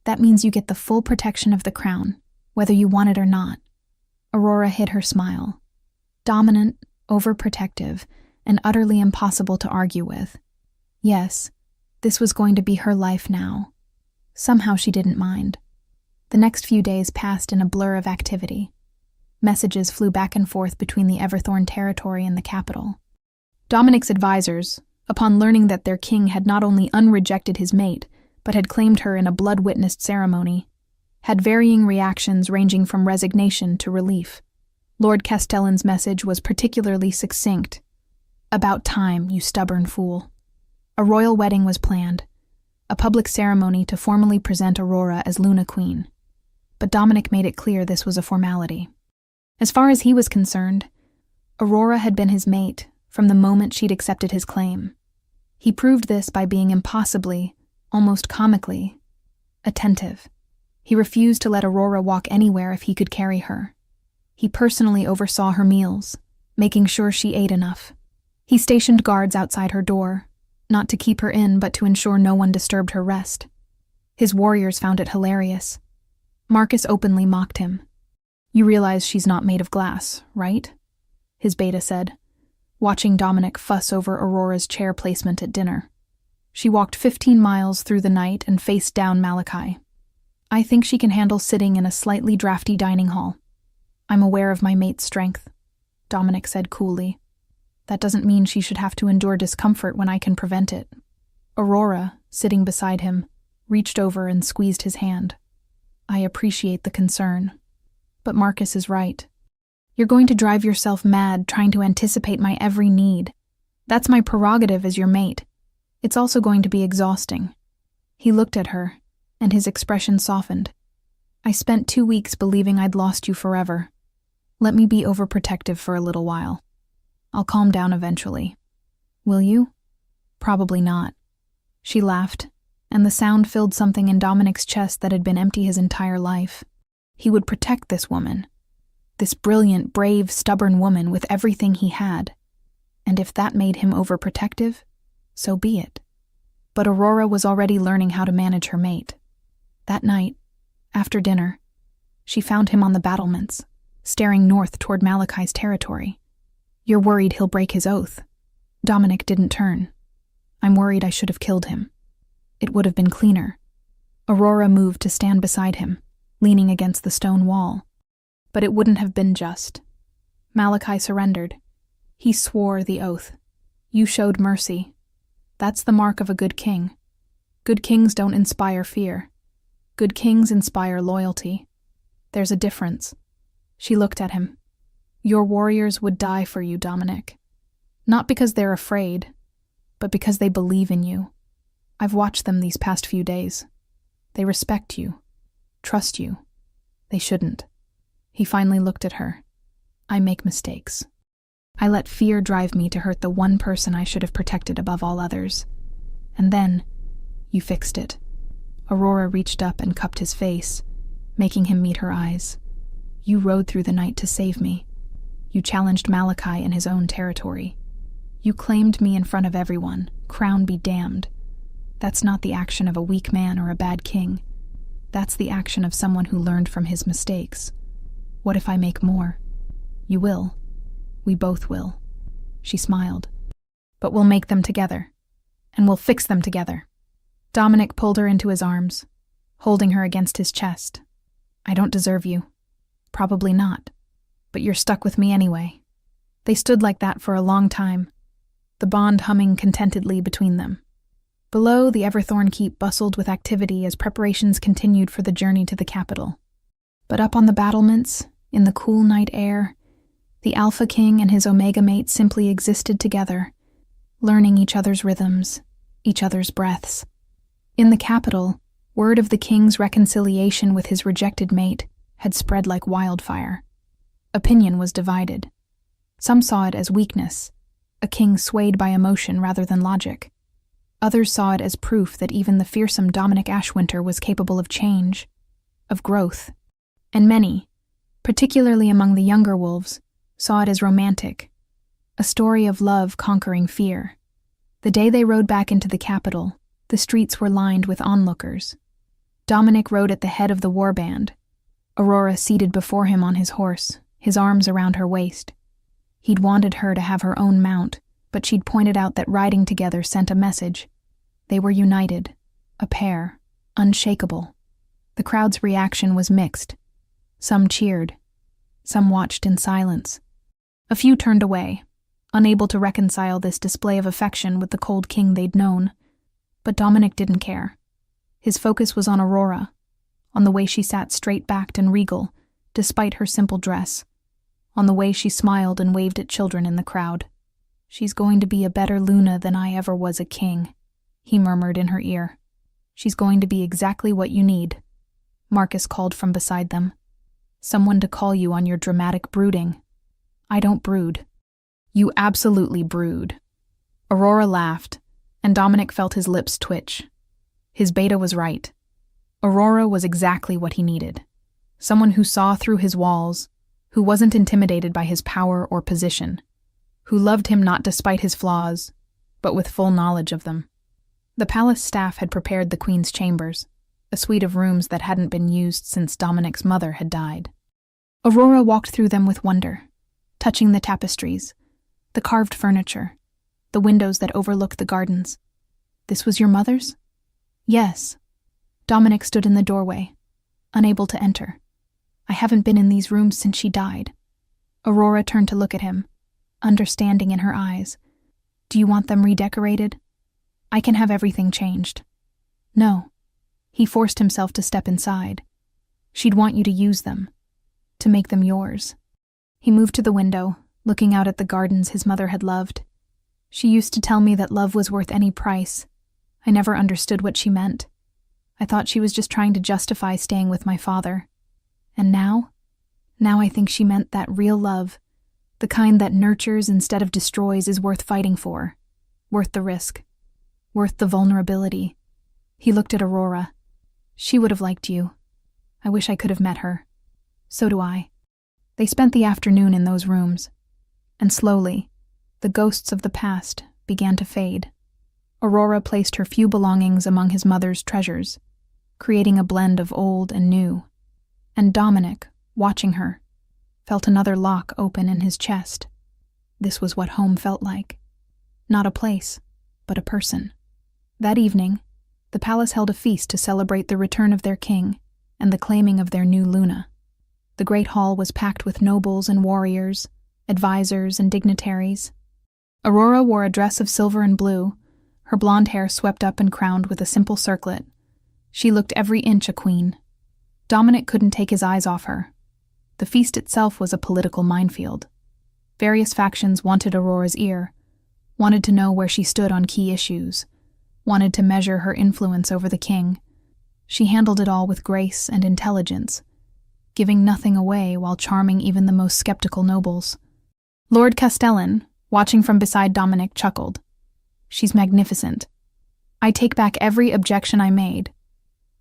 That means you get the full protection of the crown, whether you want it or not." Aurora hid her smile. Dominant, overprotective, and utterly impossible to argue with. Yes, this was going to be her life now. Somehow she didn't mind. The next few days passed in a blur of activity. Messages flew back and forth between the Everthorn territory and the capital. Dominic's advisors, upon learning that their king had not only unrejected his mate, but had claimed her in a blood-witnessed ceremony, had varying reactions ranging from resignation to relief. Lord Castellan's message was particularly succinct. "About time, you stubborn fool." A royal wedding was planned, a public ceremony to formally present Aurora as Luna Queen. But Dominic made it clear this was a formality. As far as he was concerned, Aurora had been his mate from the moment she'd accepted his claim. He proved this by being impossibly, almost comically, attentive. He refused to let Aurora walk anywhere if he could carry her. He personally oversaw her meals, making sure she ate enough. He stationed guards outside her door, not to keep her in but to ensure no one disturbed her rest. His warriors found it hilarious. Marcus openly mocked him. "You realize she's not made of glass, right?" his beta said, watching Dominic fuss over Aurora's chair placement at dinner. She walked 15 miles through the night and faced down Malachi. "I think she can handle sitting in a slightly drafty dining hall. I'm aware of my mate's strength," Dominic said coolly. "That doesn't mean she should have to endure discomfort when I can prevent it." Aurora, sitting beside him, reached over and squeezed his hand. "I appreciate the concern. But Marcus is right. You're going to drive yourself mad trying to anticipate my every need. That's my prerogative as your mate. It's also going to be exhausting." He looked at her, and his expression softened. "I spent 2 weeks believing I'd lost you forever. Let me be overprotective for a little while. I'll calm down eventually. Will you?" "Probably not." She laughed, and the sound filled something in Dominic's chest that had been empty his entire life. He would protect this woman. This brilliant, brave, stubborn woman with everything he had. And if that made him overprotective, so be it. But Aurora was already learning how to manage her mate. That night, after dinner, she found him on the battlements, staring north toward Malachi's territory. "You're worried he'll break his oath." Dominic didn't turn. "I'm worried I should have killed him. It would have been cleaner." Aurora moved to stand beside him, leaning against the stone wall. But it wouldn't have been just. Malachi surrendered. He swore the oath. "You showed mercy. That's the mark of a good king. Good kings don't inspire fear. Good kings inspire loyalty. There's a difference." She looked at him. "Your warriors would die for you, Dominic. Not because they're afraid, but because they believe in you. I've watched them these past few days. They respect you, trust you. They shouldn't." He finally looked at her. "I make mistakes. I let fear drive me to hurt the one person I should have protected above all others. And then, you fixed it." Aurora reached up and cupped his face, making him meet her eyes. "You rode through the night to save me. You challenged Malachi in his own territory. You claimed me in front of everyone, crown be damned. That's not the action of a weak man or a bad king. That's the action of someone who learned from his mistakes. What if I make more? You will. We both will." She smiled. "But we'll make them together. And we'll fix them together." Dominic pulled her into his arms, holding her against his chest. "I don't deserve you. Probably not. But you're stuck with me anyway." They stood like that for a long time, the bond humming contentedly between them. Below, the Everthorn Keep bustled with activity as preparations continued for the journey to the capital. But up on the battlements, in the cool night air, the Alpha King and his Omega mate simply existed together, learning each other's rhythms, each other's breaths. In the capital, word of the king's reconciliation with his rejected mate had spread like wildfire. Opinion was divided. Some saw it as weakness, a king swayed by emotion rather than logic. Others saw it as proof that even the fearsome Dominic Ashwinter was capable of change, of growth. And many, particularly among the younger wolves, saw it as romantic, a story of love conquering fear. The day they rode back into the capital, the streets were lined with onlookers. Dominic rode at the head of the warband, Aurora seated before him on his horse, his arms around her waist. He'd wanted her to have her own mount, but she'd pointed out that riding together sent a message. They were united, a pair, unshakable. The crowd's reaction was mixed. Some cheered. Some watched in silence. A few turned away, unable to reconcile this display of affection with the cold king they'd known. But Dominic didn't care. His focus was on Aurora, on the way she sat straight-backed and regal, despite her simple dress, on the way she smiled and waved at children in the crowd. "She's going to be a better Luna than I ever was a king," he murmured in her ear. "She's going to be exactly what you need," Marcus called from beside them. "Someone to call you on your dramatic brooding." "I don't brood." "You absolutely brood." Aurora laughed, and Dominic felt his lips twitch. His beta was right. Aurora was exactly what he needed. Someone who saw through his walls, who wasn't intimidated by his power or position, who loved him not despite his flaws, but with full knowledge of them. The palace staff had prepared the queen's chambers. a suite of rooms that hadn't been used since Dominic's mother had died. Aurora walked through them with wonder, touching the tapestries, the carved furniture, the windows that overlooked the gardens. This was your mother's? Yes. Dominic stood in the doorway, unable to enter. I haven't been in these rooms since she died. Aurora turned to look at him, understanding in her eyes. Do you want them redecorated? I can have everything changed. No. He forced himself to step inside. She'd want you to use them, to make them yours. He moved to the window, looking out at the gardens his mother had loved. She used to tell me that love was worth any price. I never understood what she meant. I thought she was just trying to justify staying with my father. And now I think she meant that real love, the kind that nurtures instead of destroys, is worth fighting for, worth the risk, worth the vulnerability. He looked at Aurora. She would have liked you. I wish I could have met her. So do I. They spent the afternoon in those rooms, and slowly, the ghosts of the past began to fade. Aurora placed her few belongings among his mother's treasures, creating a blend of old and new. And Dominic, watching her, felt another lock open in his chest. This was what home felt like. Not a place, but a person. That evening, the palace held a feast to celebrate the return of their king and the claiming of their new Luna. The great hall was packed with nobles and warriors, advisors and dignitaries. Aurora wore a dress of silver and blue, her blonde hair swept up and crowned with a simple circlet. She looked every inch a queen. Dominic couldn't take his eyes off her. The feast itself was a political minefield. Various factions wanted Aurora's ear, wanted to know where she stood on key issues, wanted to measure her influence over the king. She handled it all with grace and intelligence, giving nothing away while charming even the most skeptical nobles. Lord Castellan, watching from beside Dominic, chuckled. She's magnificent. I take back every objection I made.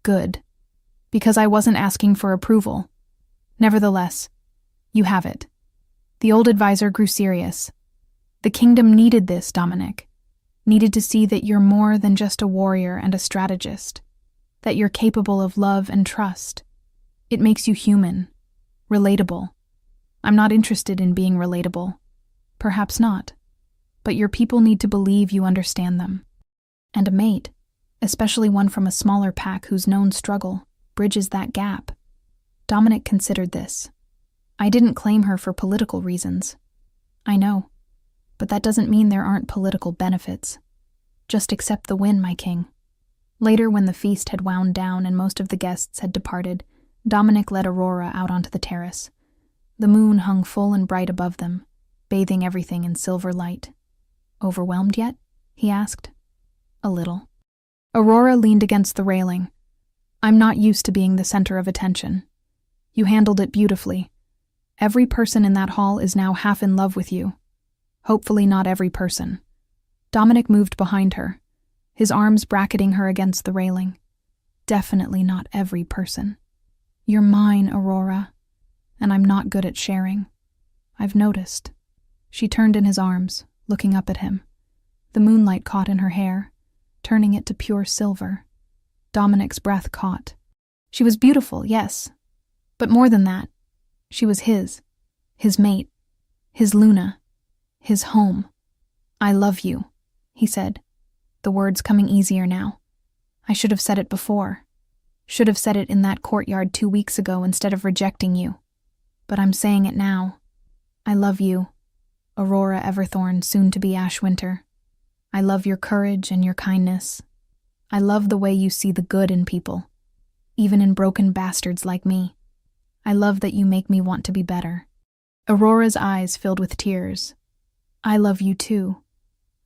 Good. Because I wasn't asking for approval. Nevertheless, you have it. The old advisor grew serious. The kingdom needed this, Dominic. Needed to see that you're more than just a warrior and a strategist. That you're capable of love and trust. It makes you human. Relatable. I'm not interested in being relatable. Perhaps not. But your people need to believe you understand them. And a mate, especially one from a smaller pack whose known struggle, bridges that gap. Dominic considered this. I didn't claim her for political reasons. I know. But that doesn't mean there aren't political benefits. Just accept the win, my king. Later, when the feast had wound down and most of the guests had departed, Dominic led Aurora out onto the terrace. The moon hung full and bright above them, bathing everything in silver light. Overwhelmed yet? He asked. A little. Aurora leaned against the railing. I'm not used to being the center of attention. You handled it beautifully. Every person in that hall is now half in love with you. Hopefully not every person. Dominic moved behind her, his arms bracketing her against the railing. Definitely not every person. You're mine, Aurora, and I'm not good at sharing. I've noticed. She turned in his arms, looking up at him. The moonlight caught in her hair, turning it to pure silver. Dominic's breath caught. She was beautiful, yes, but more than that. She was his mate, his Luna, his home. I love you, he said, the words coming easier now. I should have said it before. Should have said it in that courtyard 2 weeks ago instead of rejecting you. But I'm saying it now. I love you, Aurora Everthorn, soon to be Ashwinter. I love your courage and your kindness. I love the way you see the good in people, even in broken bastards like me. I love that you make me want to be better. Aurora's eyes filled with tears. I love you too.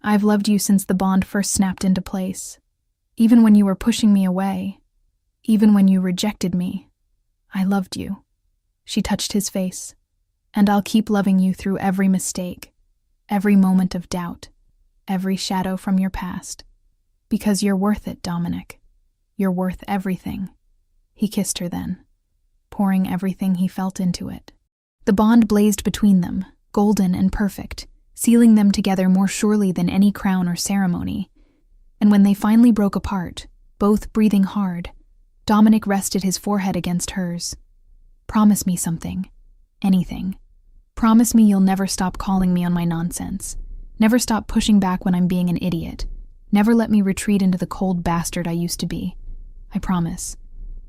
I've loved you since the bond first snapped into place. Even when you were pushing me away, even when you rejected me, I loved you. She touched his face. And I'll keep loving you through every mistake, every moment of doubt, every shadow from your past. Because you're worth it, Dominic. You're worth everything. He kissed her then, pouring everything he felt into it. The bond blazed between them, golden and perfect, sealing them together more surely than any crown or ceremony. And when they finally broke apart, both breathing hard, Dominic rested his forehead against hers. Promise me something. Anything. Promise me you'll never stop calling me on my nonsense. Never stop pushing back when I'm being an idiot. Never let me retreat into the cold bastard I used to be. I promise.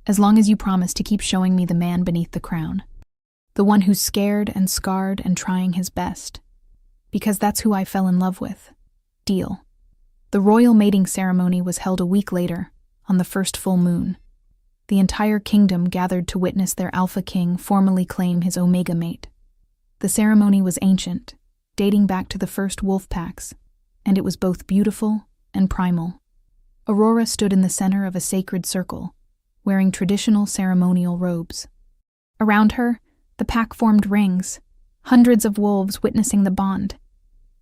As long as you promise to keep showing me the man beneath the crown. The one who's scared and scarred and trying his best. Because that's who I fell in love with. Deal. The royal mating ceremony was held a week later, on the first full moon. The entire kingdom gathered to witness their alpha king formally claim his omega mate. The ceremony was ancient, dating back to the first wolf packs, and it was both beautiful and primal. Aurora stood in the center of a sacred circle, wearing traditional ceremonial robes. Around her, the pack formed rings, hundreds of wolves witnessing the bond,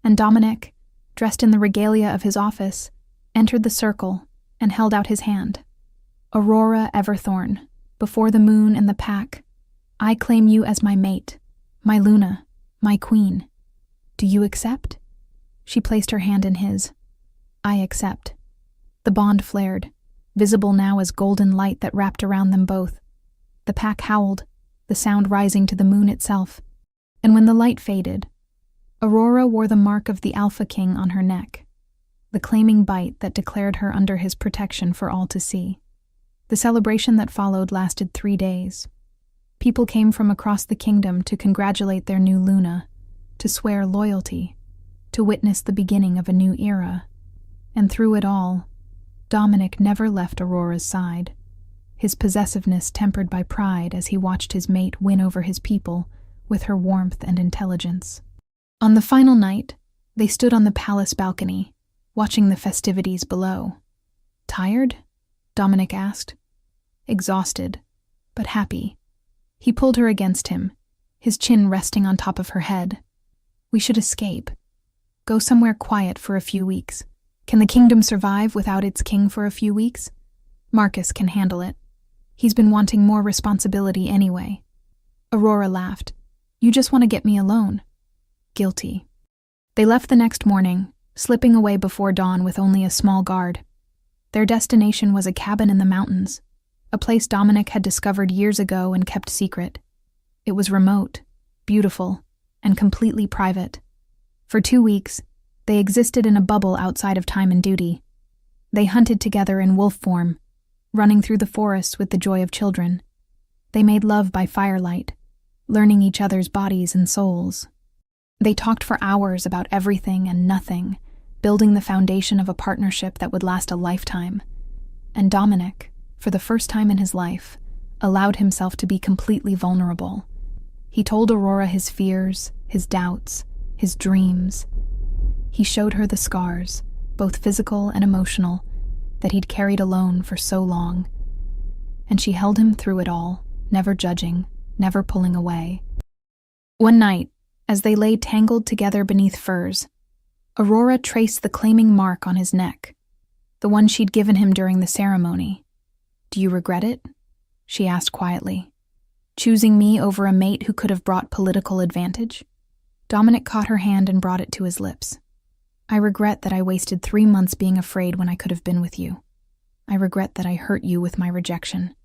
and Dominic, dressed in the regalia of his office, entered the circle and held out his hand. Aurora Everthorn, before the moon and the pack, I claim you as my mate, my Luna, my queen. Do you accept? She placed her hand in his. I accept. The bond flared, visible now as golden light that wrapped around them both. The pack howled, the sound rising to the moon itself, and when the light faded, Aurora wore the mark of the Alpha King on her neck, the claiming bite that declared her under his protection for all to see. The celebration that followed lasted 3 days. People came from across the kingdom to congratulate their new Luna, to swear loyalty, to witness the beginning of a new era. And through it all, Dominic never left Aurora's side, his possessiveness tempered by pride as he watched his mate win over his people with her warmth and intelligence. On the final night, they stood on the palace balcony, watching the festivities below. Tired? Dominic asked. Exhausted, but happy. He pulled her against him, his chin resting on top of her head. We should escape. Go somewhere quiet for a few weeks. Can the kingdom survive without its king for a few weeks? Marcus can handle it. He's been wanting more responsibility anyway. Aurora laughed. You just want to get me alone. Guilty. They left the next morning, slipping away before dawn with only a small guard. Their destination was a cabin in the mountains, a place Dominic had discovered years ago and kept secret. It was remote, beautiful, and completely private. For 2 weeks, they existed in a bubble outside of time and duty. They hunted together in wolf form, running through the forests with the joy of children. They made love by firelight, learning each other's bodies and souls. They talked for hours about everything and nothing, building the foundation of a partnership that would last a lifetime. And Dominic, for the first time in his life, allowed himself to be completely vulnerable. He told Aurora his fears, his doubts, his dreams. He showed her the scars, both physical and emotional, that he'd carried alone for so long. And she held him through it all, never judging, never pulling away. One night, as they lay tangled together beneath furs, Aurora traced the claiming mark on his neck, the one she'd given him during the ceremony. Do you regret it? She asked quietly. Choosing me over a mate who could have brought political advantage? Dominic caught her hand and brought it to his lips. I regret that I wasted 3 months being afraid when I could have been with you. I regret that I hurt you with my rejection.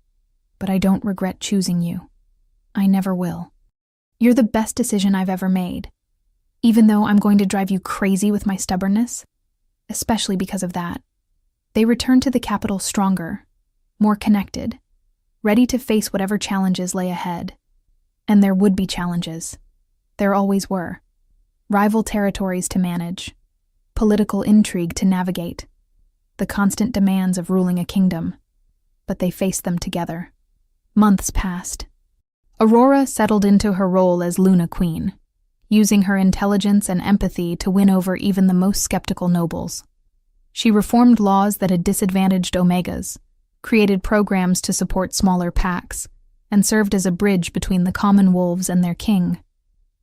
But I don't regret choosing you. I never will. You're the best decision I've ever made, even though I'm going to drive you crazy with my stubbornness, especially because of that. They returned to the capital stronger, more connected, ready to face whatever challenges lay ahead. And there would be challenges. There always were. Rival territories to manage, political intrigue to navigate, the constant demands of ruling a kingdom. But they faced them together. Months passed. Aurora settled into her role as Luna Queen, using her intelligence and empathy to win over even the most skeptical nobles. She reformed laws that had disadvantaged Omegas, created programs to support smaller packs, and served as a bridge between the common wolves and their king.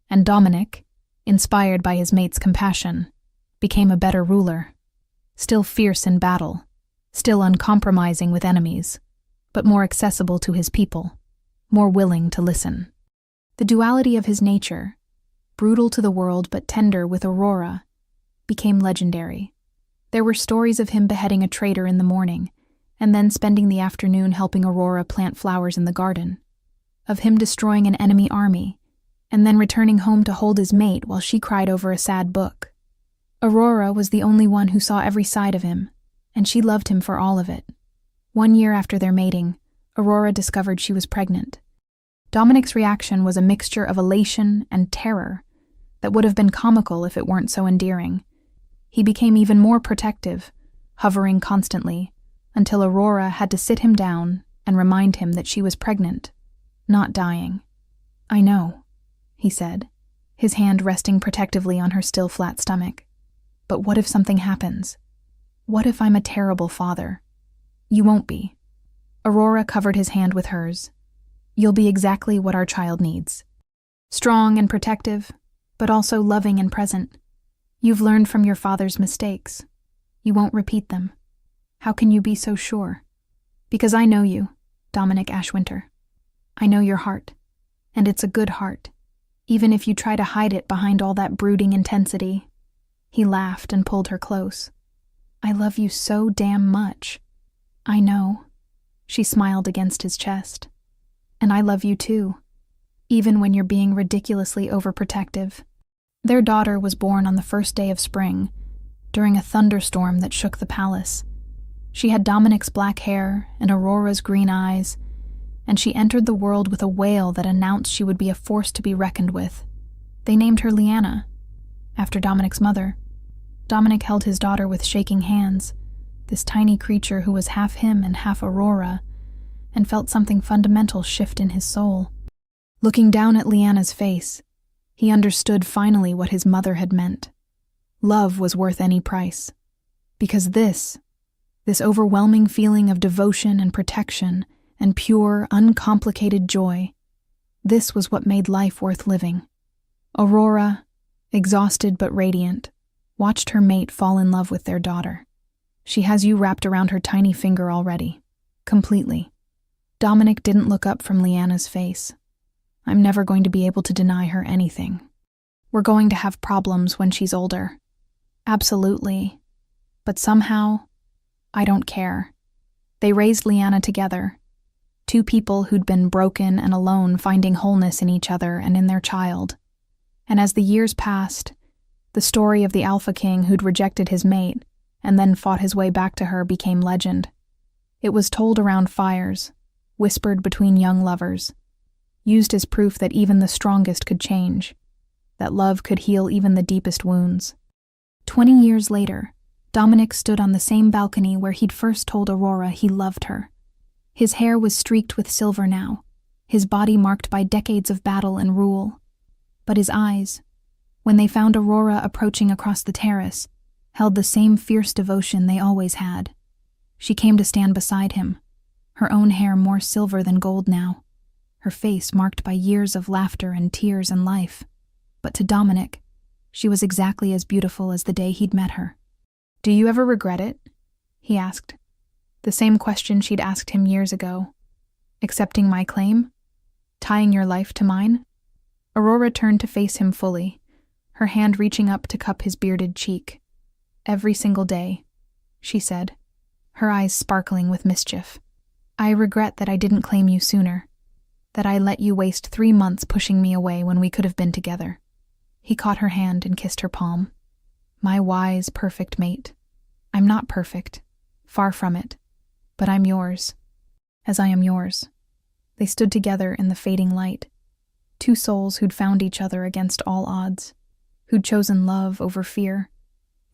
And Dominic, inspired by his mate's compassion, became a better ruler, still fierce in battle, still uncompromising with enemies, but more accessible to his people, more willing to listen. The duality of his nature, brutal to the world but tender with Aurora, became legendary. There were stories of him beheading a traitor in the morning, and then spending the afternoon helping Aurora plant flowers in the garden, of him destroying an enemy army, and then returning home to hold his mate while she cried over a sad book. Aurora was the only one who saw every side of him, and she loved him for all of it. 1 year after their mating, Aurora discovered she was pregnant. Dominic's reaction was a mixture of elation and terror that would have been comical if it weren't so endearing. He became even more protective, hovering constantly, until Aurora had to sit him down and remind him that she was pregnant, not dying. "I know," he said, his hand resting protectively on her still flat stomach. "But what if something happens? What if I'm a terrible father?" "You won't be." Aurora covered his hand with hers. "You'll be exactly what our child needs. Strong and protective, but also loving and present. You've learned from your father's mistakes. You won't repeat them. How can you be so sure?" "Because I know you, Dominic Ashwinter. I know your heart, and it's a good heart, even if you try to hide it behind all that brooding intensity." He laughed and pulled her close. "I love you so damn much." "I know." She smiled against his chest. "And I love you too, even when you're being ridiculously overprotective." Their daughter was born on the first day of spring, during a thunderstorm that shook the palace. She had Dominic's black hair and Aurora's green eyes, and she entered the world with a wail that announced she would be a force to be reckoned with. They named her Leanna, after Dominic's mother. Dominic held his daughter with shaking hands, this tiny creature who was half him and half Aurora, and felt something fundamental shift in his soul. Looking down at Leanna's face, he understood finally what his mother had meant. Love was worth any price. Because this overwhelming feeling of devotion and protection and pure, uncomplicated joy, this was what made life worth living. Aurora, exhausted but radiant, watched her mate fall in love with their daughter. "She has you wrapped around her tiny finger already. Completely." Dominic didn't look up from Leanna's face. "I'm never going to be able to deny her anything. We're going to have problems when she's older. Absolutely. But somehow, I don't care." They raised Leanna together, two people who'd been broken and alone finding wholeness in each other and in their child. And as the years passed, the story of the Alpha King who'd rejected his mate and then fought his way back to her became legend. It was told around fires, whispered between young lovers, used as proof that even the strongest could change, that love could heal even the deepest wounds. 20 years later, Dominic stood on the same balcony where he'd first told Aurora he loved her. His hair was streaked with silver now, his body marked by decades of battle and rule. But his eyes, when they found Aurora approaching across the terrace, held the same fierce devotion they always had. She came to stand beside him, her own hair more silver than gold now, her face marked by years of laughter and tears and life. But to Dominic, she was exactly as beautiful as the day he'd met her. "Do you ever regret it?" he asked. The same question she'd asked him years ago. "Accepting my claim? Tying your life to mine?" Aurora turned to face him fully, her hand reaching up to cup his bearded cheek. "Every single day," she said, her eyes sparkling with mischief. "I regret that I didn't claim you sooner, that I let you waste 3 months pushing me away when we could have been together." He caught her hand and kissed her palm. "My wise, perfect mate. I'm not perfect, far from it, but I'm yours, as I am yours." They stood together in the fading light, two souls who'd found each other against all odds, who'd chosen love over fear,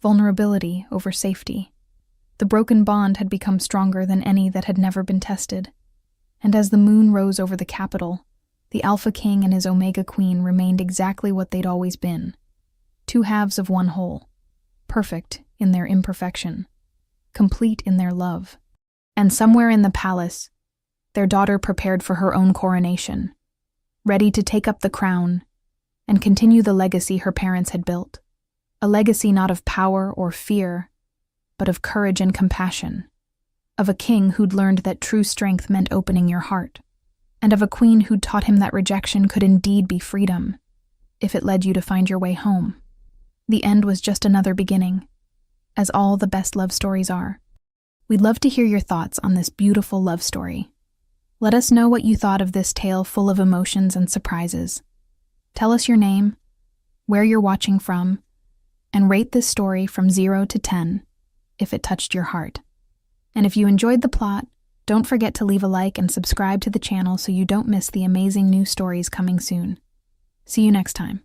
vulnerability over safety. The broken bond had become stronger than any that had never been tested, and as the moon rose over the capital, the Alpha King and his Omega Queen remained exactly what they'd always been, two halves of one whole, perfect in their imperfection, complete in their love. And somewhere in the palace, their daughter prepared for her own coronation, ready to take up the crown and continue the legacy her parents had built, a legacy not of power or fear, but of courage and compassion, of a king who'd learned that true strength meant opening your heart, and of a queen who'd taught him that rejection could indeed be freedom, if it led you to find your way home. The end was just another beginning, as all the best love stories are. We'd love to hear your thoughts on this beautiful love story. Let us know what you thought of this tale full of emotions and surprises. Tell us your name, where you're watching from, and rate this story from 0 to 10 if it touched your heart. And if you enjoyed the plot, don't forget to leave a like and subscribe to the channel so you don't miss the amazing new stories coming soon. See you next time.